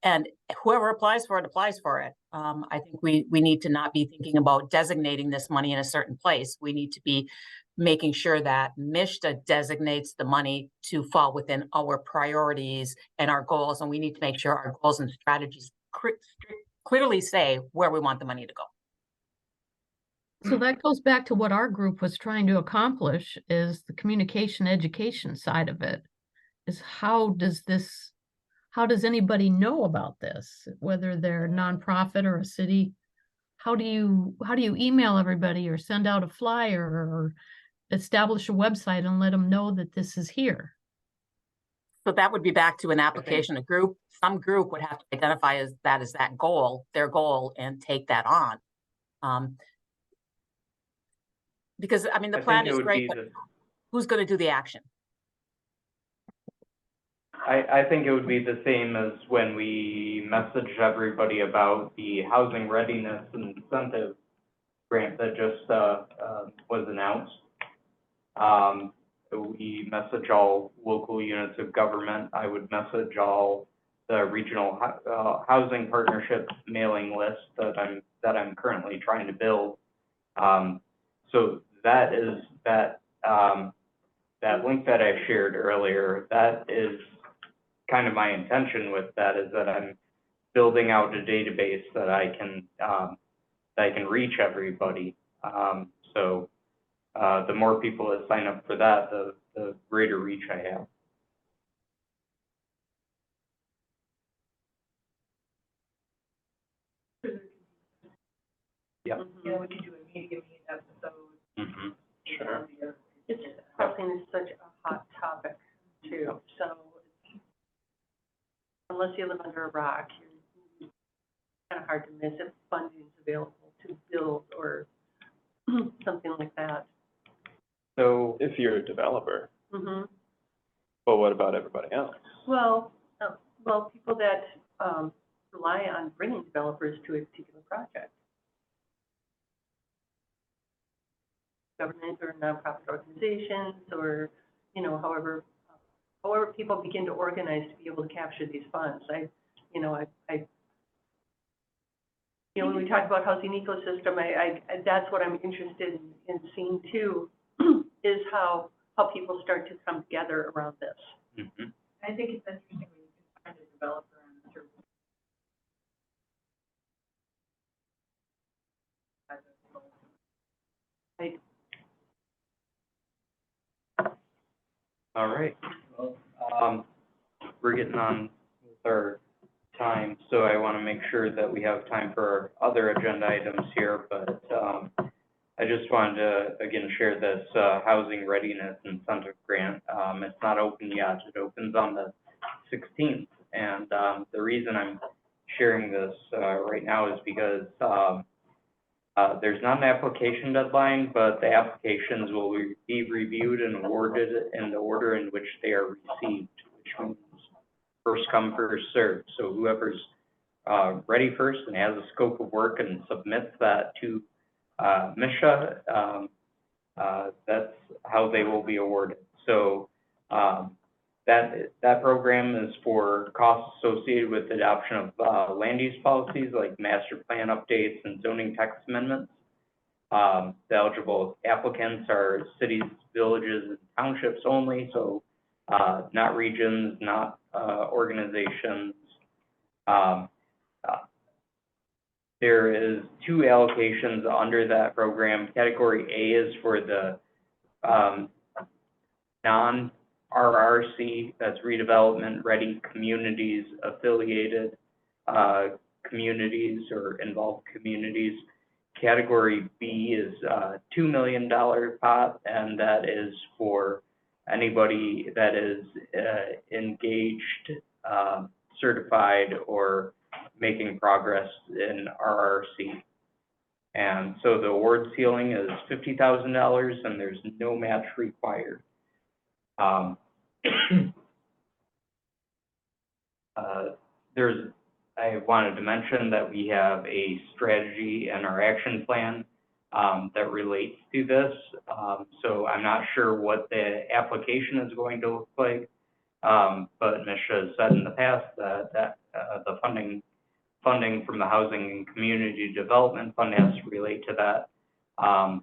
And whoever applies for it, applies for it. I think we need to not be thinking about designating this money in a certain place. We need to be making sure that MISTA designates the money to fall within our priorities and our goals. And we need to make sure our goals and strategies clearly say where we want the money to go. So that goes back to what our group was trying to accomplish, is the communication education side of it, is how does this how does anybody know about this? Whether they're a nonprofit or a city? How do you email everybody or send out a flyer or establish a website and let them know that this is here? So that would be back to an application, a group, some group would have to identify as that goal, their goal, and take that on. Because, I mean, the plan is great, but who's going to do the action? I think it would be the same as when we messaged everybody about the housing readiness incentive grant that just was announced. We message all local units of government. I would message all the regional housing partnerships mailing list that I'm currently trying to build. So that is that link that I shared earlier. That is kind of my intention with that, is that I'm building out a database that I can reach everybody. So the more people that sign up for that, the greater reach I have. Yeah. Yeah, we could do a media meet episode. Mm-hmm. Sure. Housing is such a hot topic too, so unless you live under a rock, it's kind of hard to miss if funding is available to build or something like that. So if you're a developer, Mm-hmm. but what about everybody else? Well, people that rely on bringing developers to a particular project. Government or nonprofit organizations, or, you know, however people begin to organize to be able to capture these funds. When we talk about housing ecosystem, that's what I'm interested in seeing too, is how people start to come together around this. Mm-hmm. I think it's interesting when you can find a developer on a certain. All right. Well, we're getting on with our time, so I want to make sure that we have time for our other agenda items here, but I just wanted to, again, share this housing readiness incentive grant. It's not open yet. It opens on the 16th, and the reason I'm sharing this right now is because there's not an application deadline, but the applications will be reviewed and awarded in the order in which they are received, which means first come, first served. So whoever's ready first and has a scope of work and submits that to MISHA, that's how they will be awarded. So that program is for costs associated with the adoption of land use policies like master plan updates and zoning text amendments. The eligible applicants are cities, villages, and townships only, so not regions, not organizations. There is 2 allocations under that program. Category A is for the non-RRC, that's redevelopment ready communities, affiliated communities or involved communities. Category B is a $2 million pot, and that is for anybody that is engaged, certified, or making progress in RRC. And so the award ceiling is $50,000 and there's no match required. I wanted to mention that we have a strategy and our action plan that relates to this. So I'm not sure what the application is going to look like, but MISHA has said in the past that the funding from the Housing and Community Development Fund has to relate to that.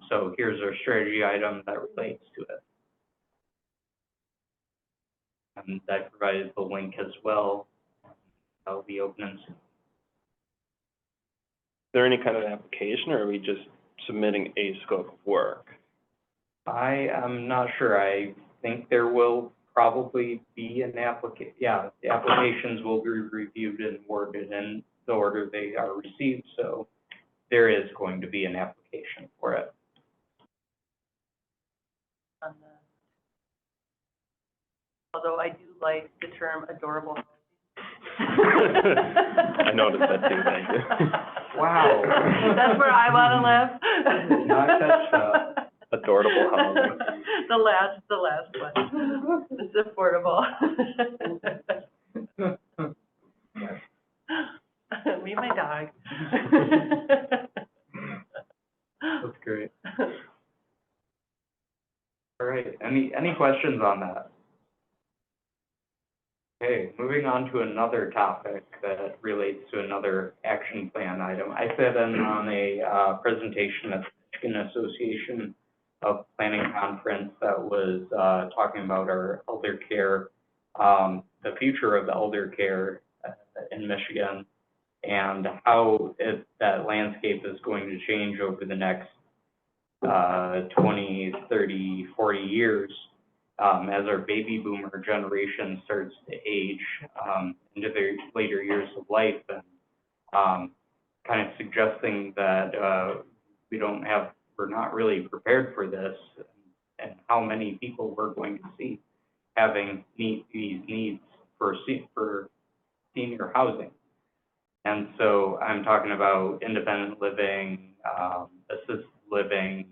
So here's our strategy item that relates to it. And that provided the link as well. That'll be open soon. Is there any kind of application, or are we just submitting a scope of work? I am not sure. I think there will probably be an the applications will be reviewed and awarded in the order they are received, so there is going to be an application for it. Although I do like the term adorable. I noticed that too, thank you. Wow. That's where I want to live. Not catch that. Adorable housing. The last one. It's affordable. Me and my dog. That's great. All right, any questions on that? Okay, moving on to another topic that relates to another action plan item. I sat in on a presentation at the Michigan Association of Planning Conference that was talking about our elder care, the future of elder care in Michigan, and how that landscape is going to change over the next 20, 30, 40 years. As our baby boomer generation starts to age into their later years of life, and kind of suggesting that we're not really prepared for this, and how many people we're going to see having these needs for senior housing. And so I'm talking about independent living, assisted living,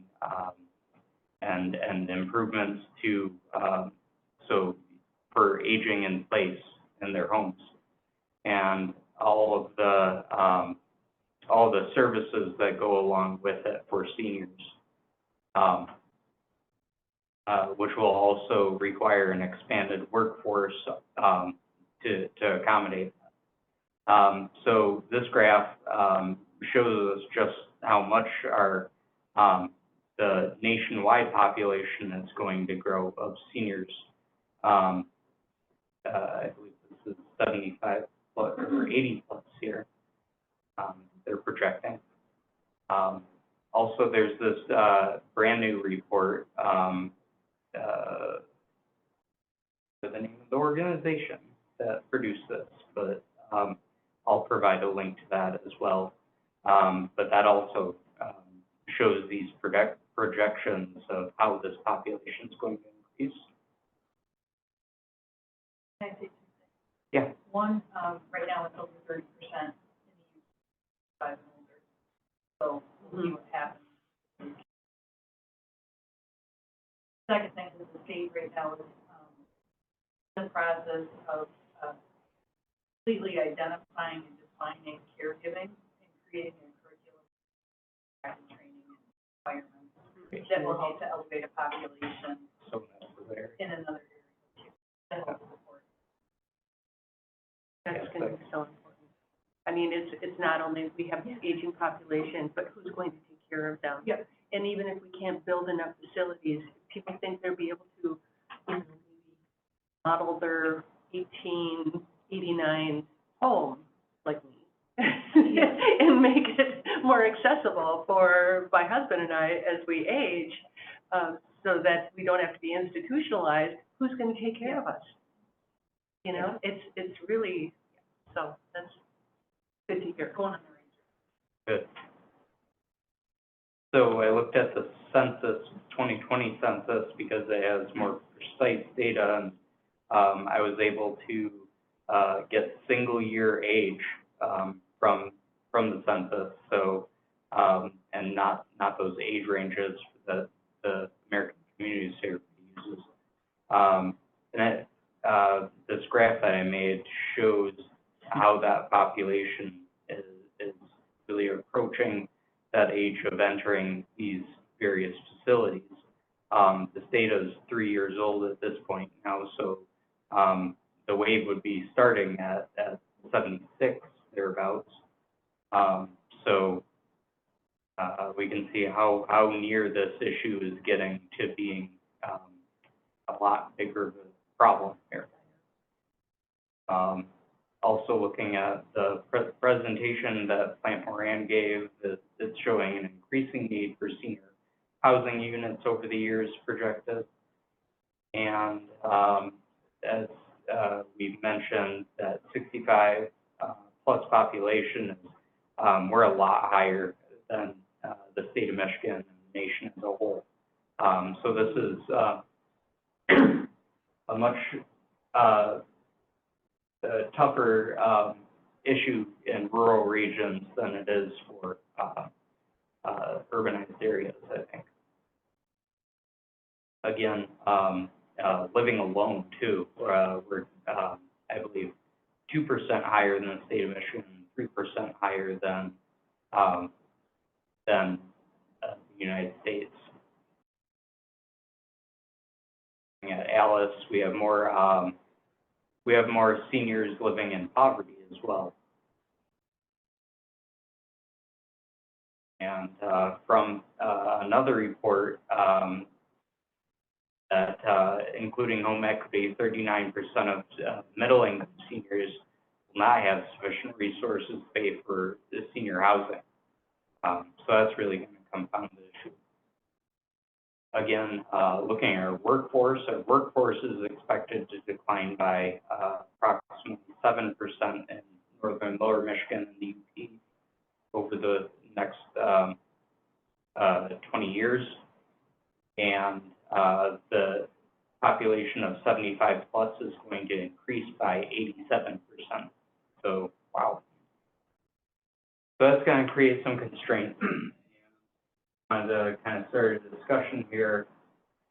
and improvements to so for aging in place in their homes, and all the services that go along with it for seniors, which will also require an expanded workforce to accommodate that. So this graph shows us just how much the nationwide population is going to grow of seniors. I believe this is 75 plus or 80 plus here. They're projecting. Also, there's this brand new report. The name of the organization that produced this, but I'll provide a link to that as well. But that also shows these projections of how this population is going to increase. Can I say something? Yeah. One, right now it's over 30% in the youth 5 and older. So we'll see what happens. Second thing is the state right now is in the process of completely identifying and defining caregiving and creating a curriculum and training environment that will help to elevate a population in another area too. To help support. That's going to be so important. I mean, it's not only we have this aging population, but who's going to take care of them? Yeah. And even if we can't build enough facilities, people think they'll be able to, maybe model their 1889 home like me and make it more accessible for my husband and I as we age, so that we don't have to be institutionalized. Who's going to take care of us? You know, it's really, so that's good to hear. Going on the right. Good. So I looked at the census, 2020 census, because it has more precise data, and I was able to get single year age from the census. So and not those age ranges that the American Community Survey uses. And this graph that I made shows how that population is really approaching that age of entering these various facilities. This data is 3 years old at this point now, so the wave would be starting at 76, thereabouts. So we can see how near this issue is getting to being a lot bigger of a problem here. Also looking at the presentation that Plant Moran gave, it's showing an increasing need for senior housing units over the years projected. And as we've mentioned, that 65 plus population is, we're a lot higher than the state of Michigan and the nation as a whole. So this is a much tougher issue in rural regions than it is for urbanized areas, I think. Again, living alone too, we're I believe 2% higher than the state of Michigan, 3% higher than the United States. At Alice, we have more seniors living in poverty as well. And from another report, that including home equity, 39% of middle-income seniors will not have sufficient resources to pay for the senior housing. So that's really going to compound the issue. Again, looking at our workforce is expected to decline by approximately 7% in northern lower Michigan and the UP over the next 20 years. And the population of 75 plus is going to increase by 87%. So, wow. So that's going to create some constraints. I wanted to kind of start a discussion here,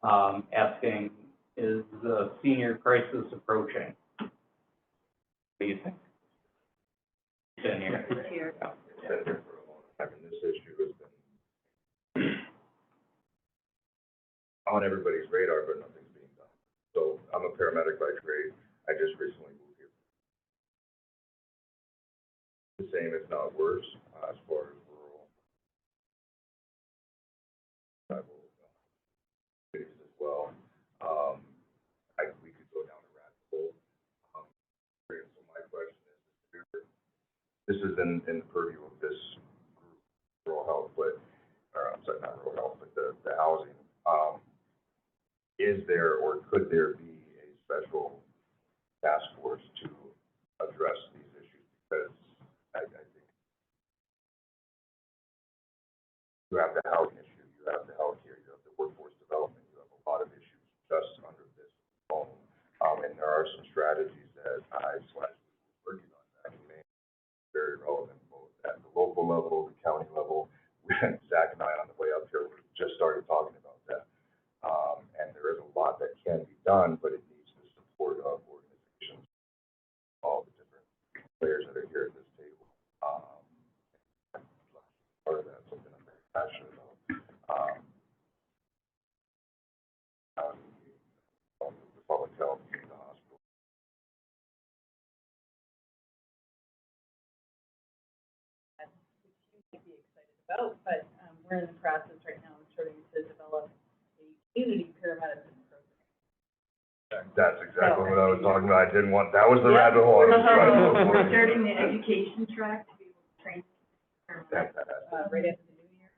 asking, is the senior crisis approaching? What do you think? It's in here. It's been here for a long time, and this issue has been on everybody's radar, but nothing's being done. So I'm a paramedic by trade. I just recently moved here. The same, if not worse, as far as rural cities as well. We could go down a rabbit hole. So my question is, this is in the purview of this group, rural health, but, or I'm sorry, not rural health, but the housing. Is there or could there be a special task force to address these issues? Because I think you have the housing issue, you have the healthcare, you have the workforce development, you have a lot of issues just under this phone. And there are some strategies that I was working on that may be very relevant both at the local level, the county level. Zach and I on the way up here, we just started talking about that. And there is a lot that can be done, but it needs the support of organizations, all the different players that are here at this table. Part of that, something I'm very passionate about. The public health in the hospital. Might be excited about, but we're in the process right now of starting to develop a community paramedicine program. That's exactly what I was talking about. I didn't want, that was the rabbit hole I was trying to look for. We're starting the education track to be able to train paramedics right after the new year.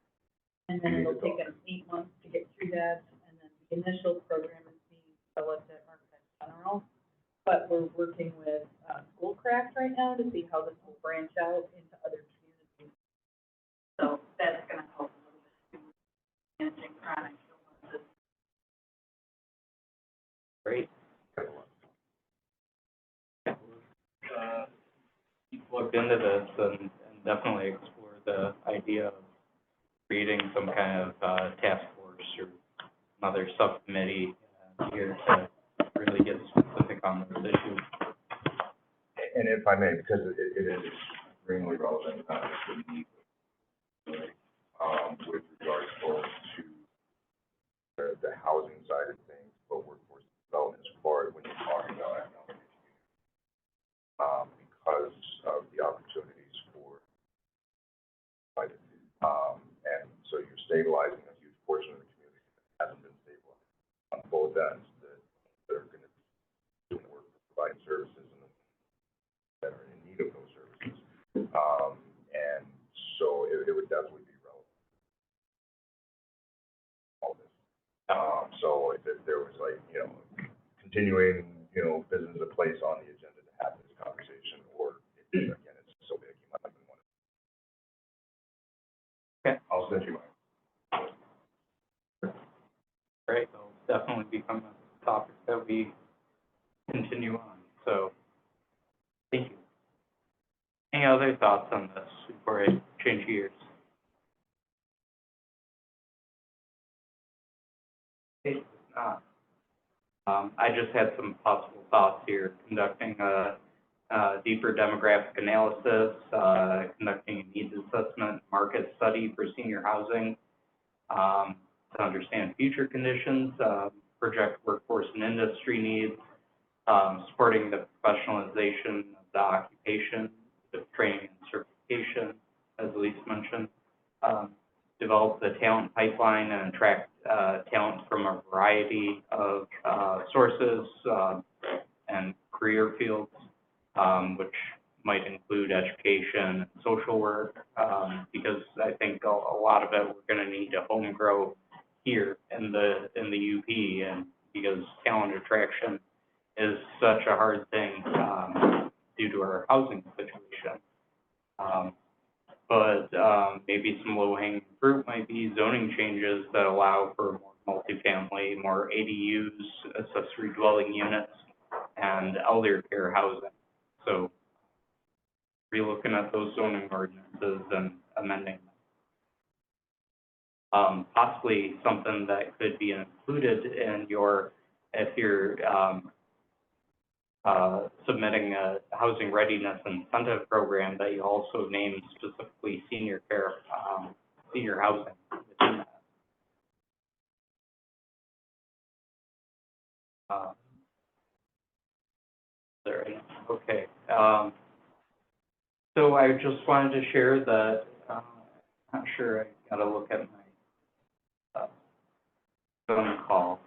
And then it'll take them 8 months to get through that. And then the initial program is being developed at Marquette General. But we're working with Schoolcraft right now to see how this will branch out into other communities. So that's going to help a little bit managing chronic illnesses. Great. Looked into this and definitely explored the idea of creating some kind of task force or another subcommittee here to really get specific on this issue. And if I may, because it is extremely relevant, with regards both to the housing side of things, but workforce development as far as when you're talking about economic issues, because of the opportunities for, and so you're stabilizing a huge portion of the community that hasn't been stabilized on both ends, that are going to be doing work, providing services, and that are in need of those services. And so it would definitely be relevant. All this. So if there was like, continuing, you know, if this is a place on the agenda to have this conversation, or if, again, it's so big, you might even want to. Okay. I'll send you mine. Great, it'll definitely become a topic that we continue on, so, thank you. Any other thoughts on this before I change gears? Okay, if not, I just had some possible thoughts here, conducting a deeper demographic analysis, conducting a needs assessment, market study for senior housing, to understand future conditions, project workforce and industry needs, supporting the professionalization of the occupation, the training and certification, as Elise mentioned, develop the talent pipeline and attract talent from a variety of sources and career fields, which might include education and social work, because I think a lot of it we're going to need to home grow here in the UP, and because talent attraction is such a hard thing due to our housing situation. But maybe some low-hanging fruit might be zoning changes that allow for more multifamily, more ADUs, accessory dwelling units, and elder care housing. So relooking at those zoning ordinances and amending them. Possibly something that could be included in your, if you're submitting a housing readiness incentive program, that you also name specifically senior care, senior housing within that. There, okay. So I just wanted to share that, I'm not sure, I gotta look at my phone call.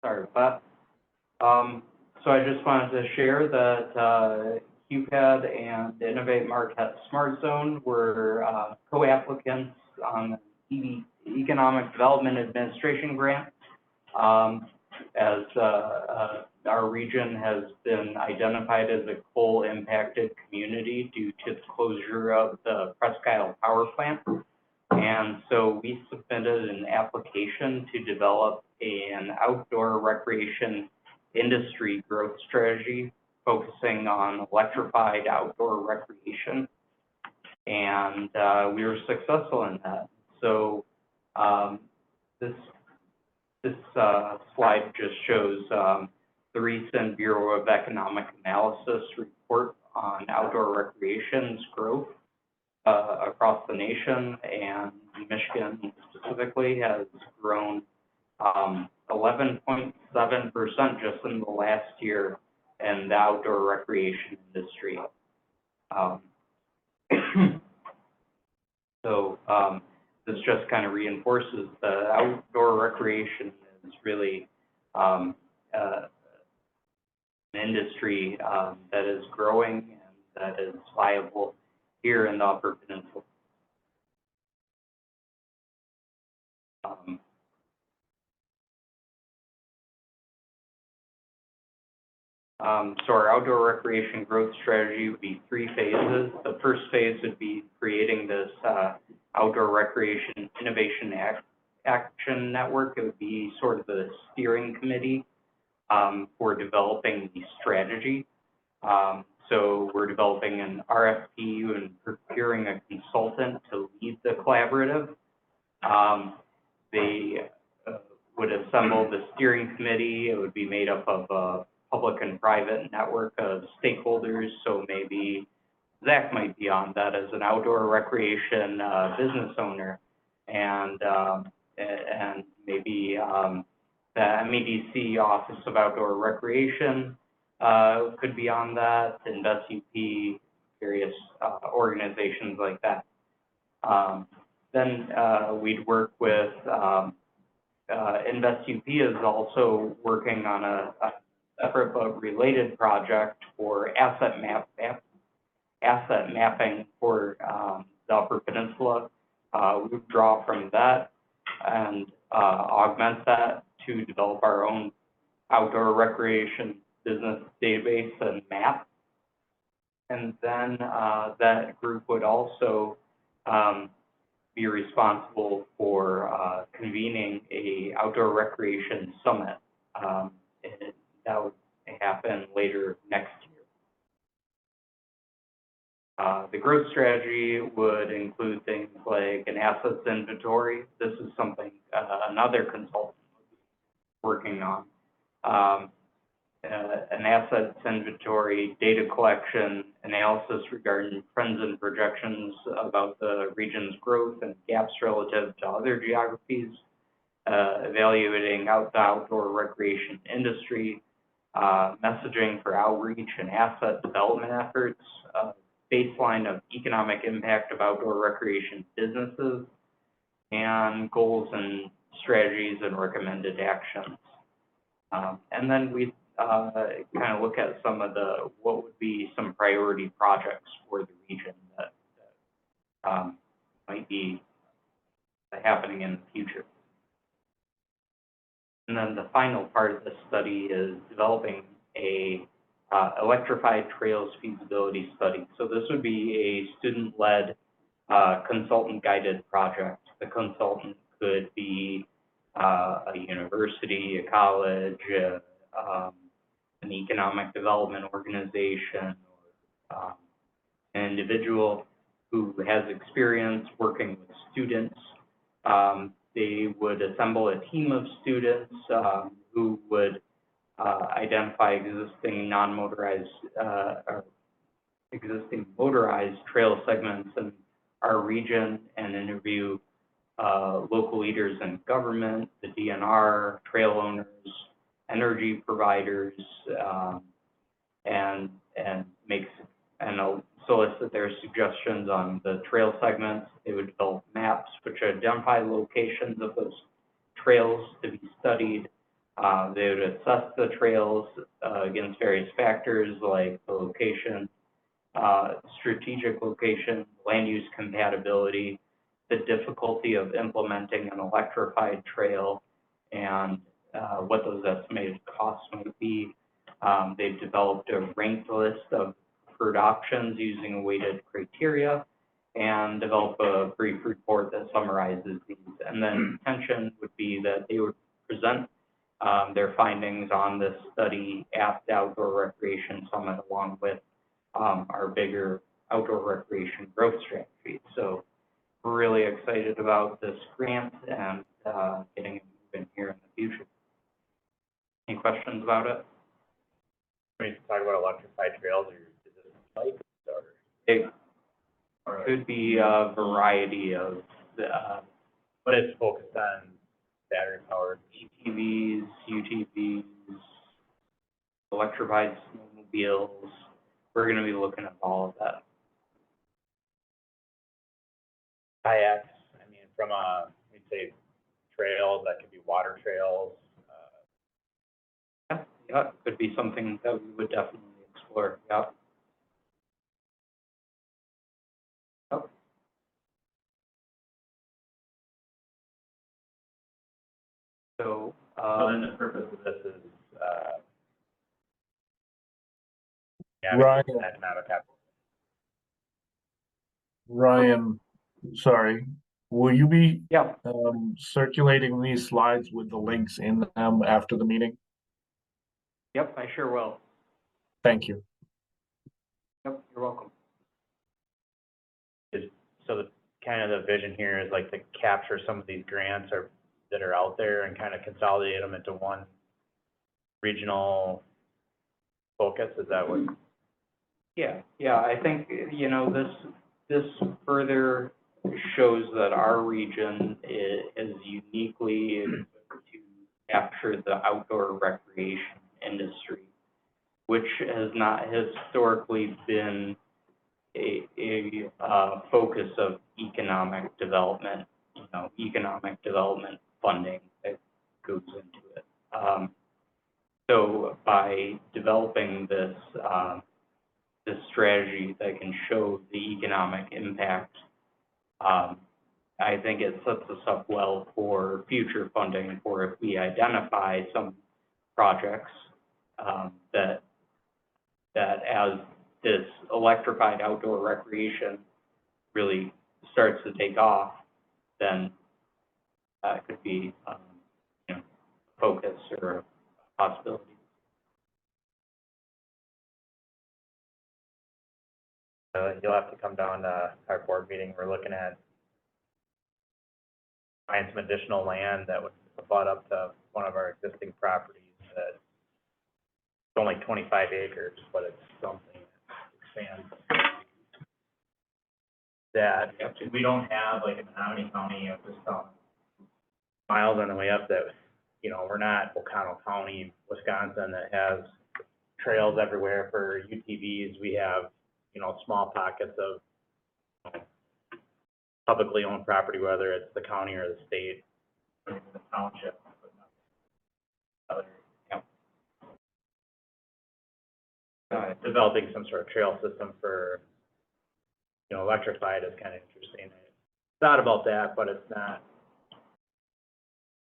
Sorry about that. So I just wanted to share that QPAD and the Innovate Marquette Smart Zone were co-applicants on the Economic Development Administration grant. As our region has been identified as a coal-impacted community due to the closure of the Presque Isle Power Plant. And so we submitted an application to develop an outdoor recreation industry growth strategy focusing on electrified outdoor recreation. And we were successful in that. So this slide just shows the recent Bureau of Economic Analysis report on outdoor recreation's growth across the nation, and Michigan specifically has grown 11.7% just in the last year in the outdoor recreation industry. So this just kind of reinforces the outdoor recreation is really an industry that is growing and that is viable here in the Upper Peninsula. So our outdoor recreation growth strategy would be 3 phases. The first phase would be creating this outdoor recreation innovation action network. It would be sort of the steering committee for developing the strategy. So we're developing an RFP and procuring a consultant to lead the collaborative. They would assemble the steering committee. It would be made up of a public and private network of stakeholders. So maybe Zach might be on that as an outdoor recreation business owner, and maybe the MEDC Office of Outdoor Recreation could be on that, InvestUP, various organizations like that. Then we'd work with InvestUP is also working on a separate but related project for asset mapping for the the Upper Peninsula. We would draw from that and augment that to develop our own outdoor recreation business database and map. And then that group would also be responsible for convening a outdoor recreation summit. And that would happen later next year. The growth strategy would include things like an assets inventory. This is something another consultant was working on. An assets inventory, data collection, analysis regarding trends and projections about the region's growth and gaps relative to other geographies, evaluating the outdoor recreation industry, messaging for outreach and asset development efforts, baseline of economic impact of outdoor recreation businesses, and goals and strategies and recommended actions. And then we kind of look at some of what would be some priority projects for the region that might be happening in the future. And then the final part of the study is developing a electrified trails feasibility study. So this would be a student-led, consultant-guided project. The consultant could be a university, a college, an economic development organization, or an individual who has experience working with students. They would assemble a team of students who would identify existing non-motorized or existing motorized trail segments in our region and interview local leaders in government, the DNR, trail owners, energy providers, and solicit their suggestions on the trail segments. They would develop maps which identify locations of those trails to be studied. They would assess the trails against various factors like the location, strategic location, land use compatibility, the difficulty of implementing an electrified trail, and what those estimated costs might be. They've developed a ranked list of preferred options using a weighted criteria and develop a brief report that summarizes these. And then intention would be that they would present their findings on this study at the Outdoor Recreation Summit along with our bigger outdoor recreation growth strategy. So we're really excited about this grant and getting it moving here in the future. Any questions about it? When you talk about electrified trails, or is it bikes or? It could be a variety of But it's focused on battery powered ATVs, UTVs, electrified snowmobiles. We're going to be looking at all of that. kayaks. I mean, from we'd say trails, that could be water trails. Yeah, could be something that we would definitely explore. Yeah. Yep. So, So then the purpose of this is, Ryan. economic capital. Ryan, sorry, will you be Yeah. Circulating these slides with the links in them after the meeting? Yep, I sure will. Thank you. Yep, you're welcome. So the kind of the vision here is like to capture some of these grants that are out there and kind of consolidate them into one regional focus. Is that what? Yeah, I think, you know, this further shows that our region is uniquely equipped to capture the outdoor recreation industry, which has not historically been a focus of economic development, you know, economic development funding that goes into it. So by developing this strategy that can show the economic impact I think it sets us up well for future funding, for if we identify some projects, that as this electrified outdoor recreation really starts to take off, then that could be, you know, focus or a possibility. You'll have to come down to our board meeting. We're looking at find some additional land that would butt up to one of our existing properties that it's only 25 acres, but it's something that expands. That we don't have like in Menominee County of just miles on the way up that, you know, we're not Oconto County, Wisconsin that has trails everywhere for UTVs. We have, you know, small pockets of, you know, publicly owned property, whether it's the county or the state, or the township. Developing some sort of trail system for, you know, electrified is kind of interesting. I thought about that, but it's not,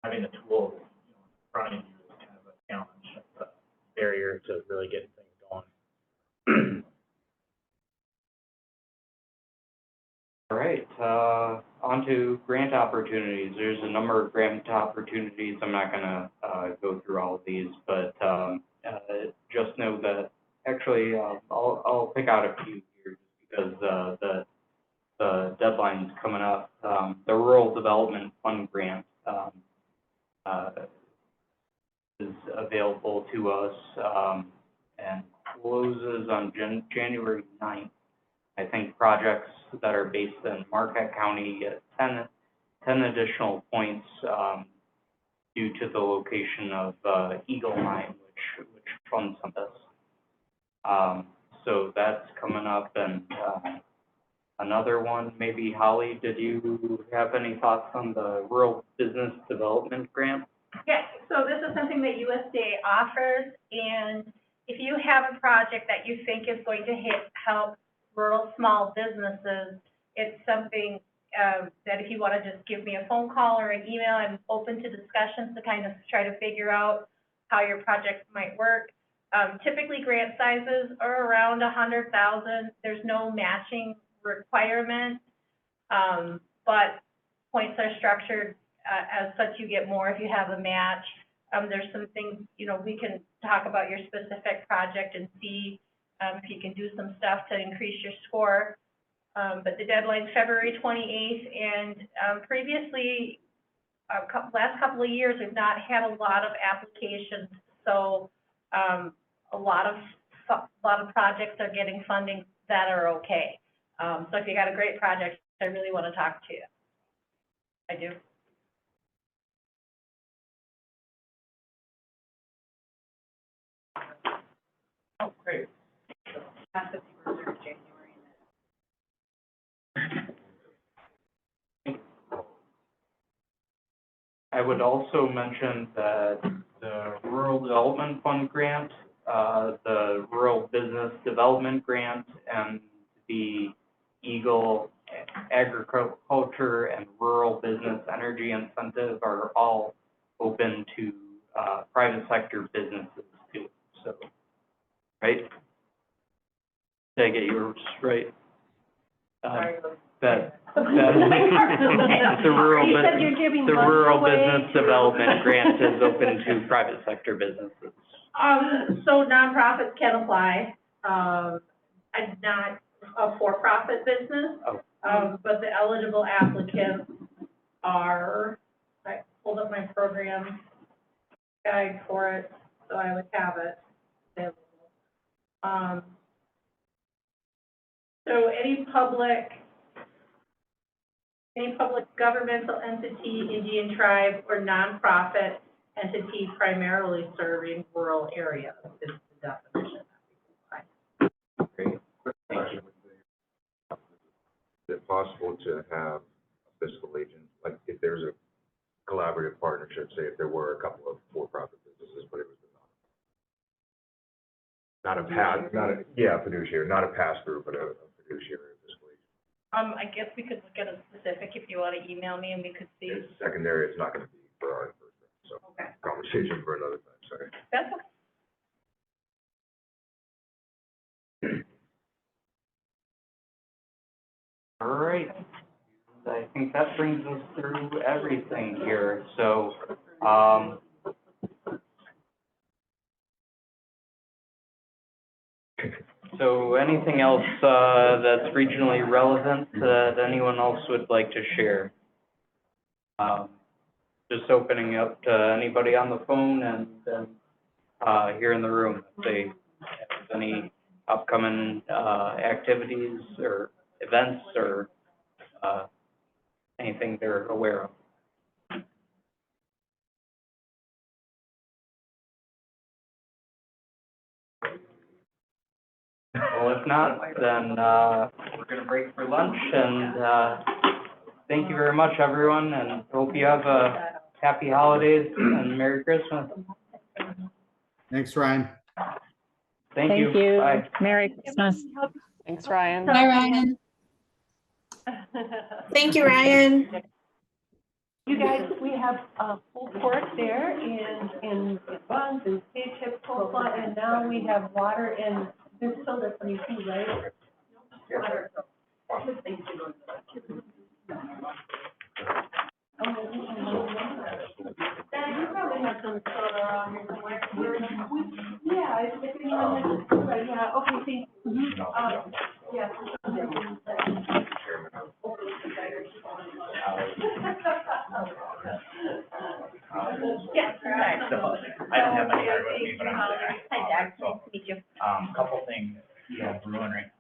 having the tools, you know, in front of you is kind of a challenge, it's a barrier to really getting things going. All right, on to grant opportunities. There's a number of grant opportunities. I'm not gonna go through all of these, but just know that actually I'll pick out a few here because the deadline's coming up. The Rural Development Fund grant is available to us and closes on January 9th. I think projects that are based in Marquette County get 10 additional points due to the location of Eagle Mine, which funds this. So that's coming up, and another one, maybe Holly, did you have any thoughts on the Rural Business Development Grant? Yes, so this is something that USDA offers, and if you have a project that you think is going to help rural small businesses, it's something that if you want to just give me a phone call or an email, I'm open to discussions to kind of try to figure out how your project might work. Typically grant sizes are around 100,000. There's no matching requirement, but points are structured as such. You get more if you have a match. There's some things, you know, we can talk about your specific project and see if you can do some stuff to increase your score. But the deadline's February 28th, and previously, last couple of years, we've not had a lot of applications, so a lot of projects are getting funding that are okay. So if you got a great project, I really want to talk to you. I do. Oh, great. I would also mention that the Rural Development Fund grant, the Rural Business Development Grant, and the Eagle Agriculture and Rural Business Energy Incentive are all open to private sector businesses too. So, right? Did I get yours right? The Rural Business Development Grant is open to private sector businesses. So nonprofits can apply. I'm not a for-profit business, but the eligible applicants are, I pulled up my program guide for it, so I would have it available. So any public governmental entity, Indian tribe, or nonprofit entity primarily serving rural areas is the definition. Great. Thank you. Is it possible to have a fiscal agent, like if there's a collaborative partnership, say if there were a couple of for-profit businesses, but it was not a fiduciary, not a pass-through, but a fiduciary fiscal agent? I guess we could look at a specific if you want to email me and we could see. It's secondary, it's not gonna be for our first, so, Okay. conversation for another time, sorry. That's okay. All right. I think that brings us through everything here. So, so anything else, that's regionally relevant that anyone else would like to share? Just opening up to anybody on the phone and, here in the room, if they have any upcoming, activities or events or, anything they're aware of. Well, if not, then, we're gonna break for lunch and, thank you very much, everyone, and hope you have a happy holidays and Merry Christmas. Thanks, Ryan. Thank you. Bye. Merry Christmas. Thanks, Ryan. Bye, Ryan. Thank you, Ryan. You guys, we have, pulled pork there and buns and potato chips, coleslaw, and now we have water and there's soda for you too, right? Water. Ben, you probably have some soda around here somewhere. Yeah, it's sitting on the, right, yeah, okay, see, yeah. Yes, right. So, I don't have my card with me, but I'm there. Hi, Jack. So, Nice to meet you. couple things, brewing right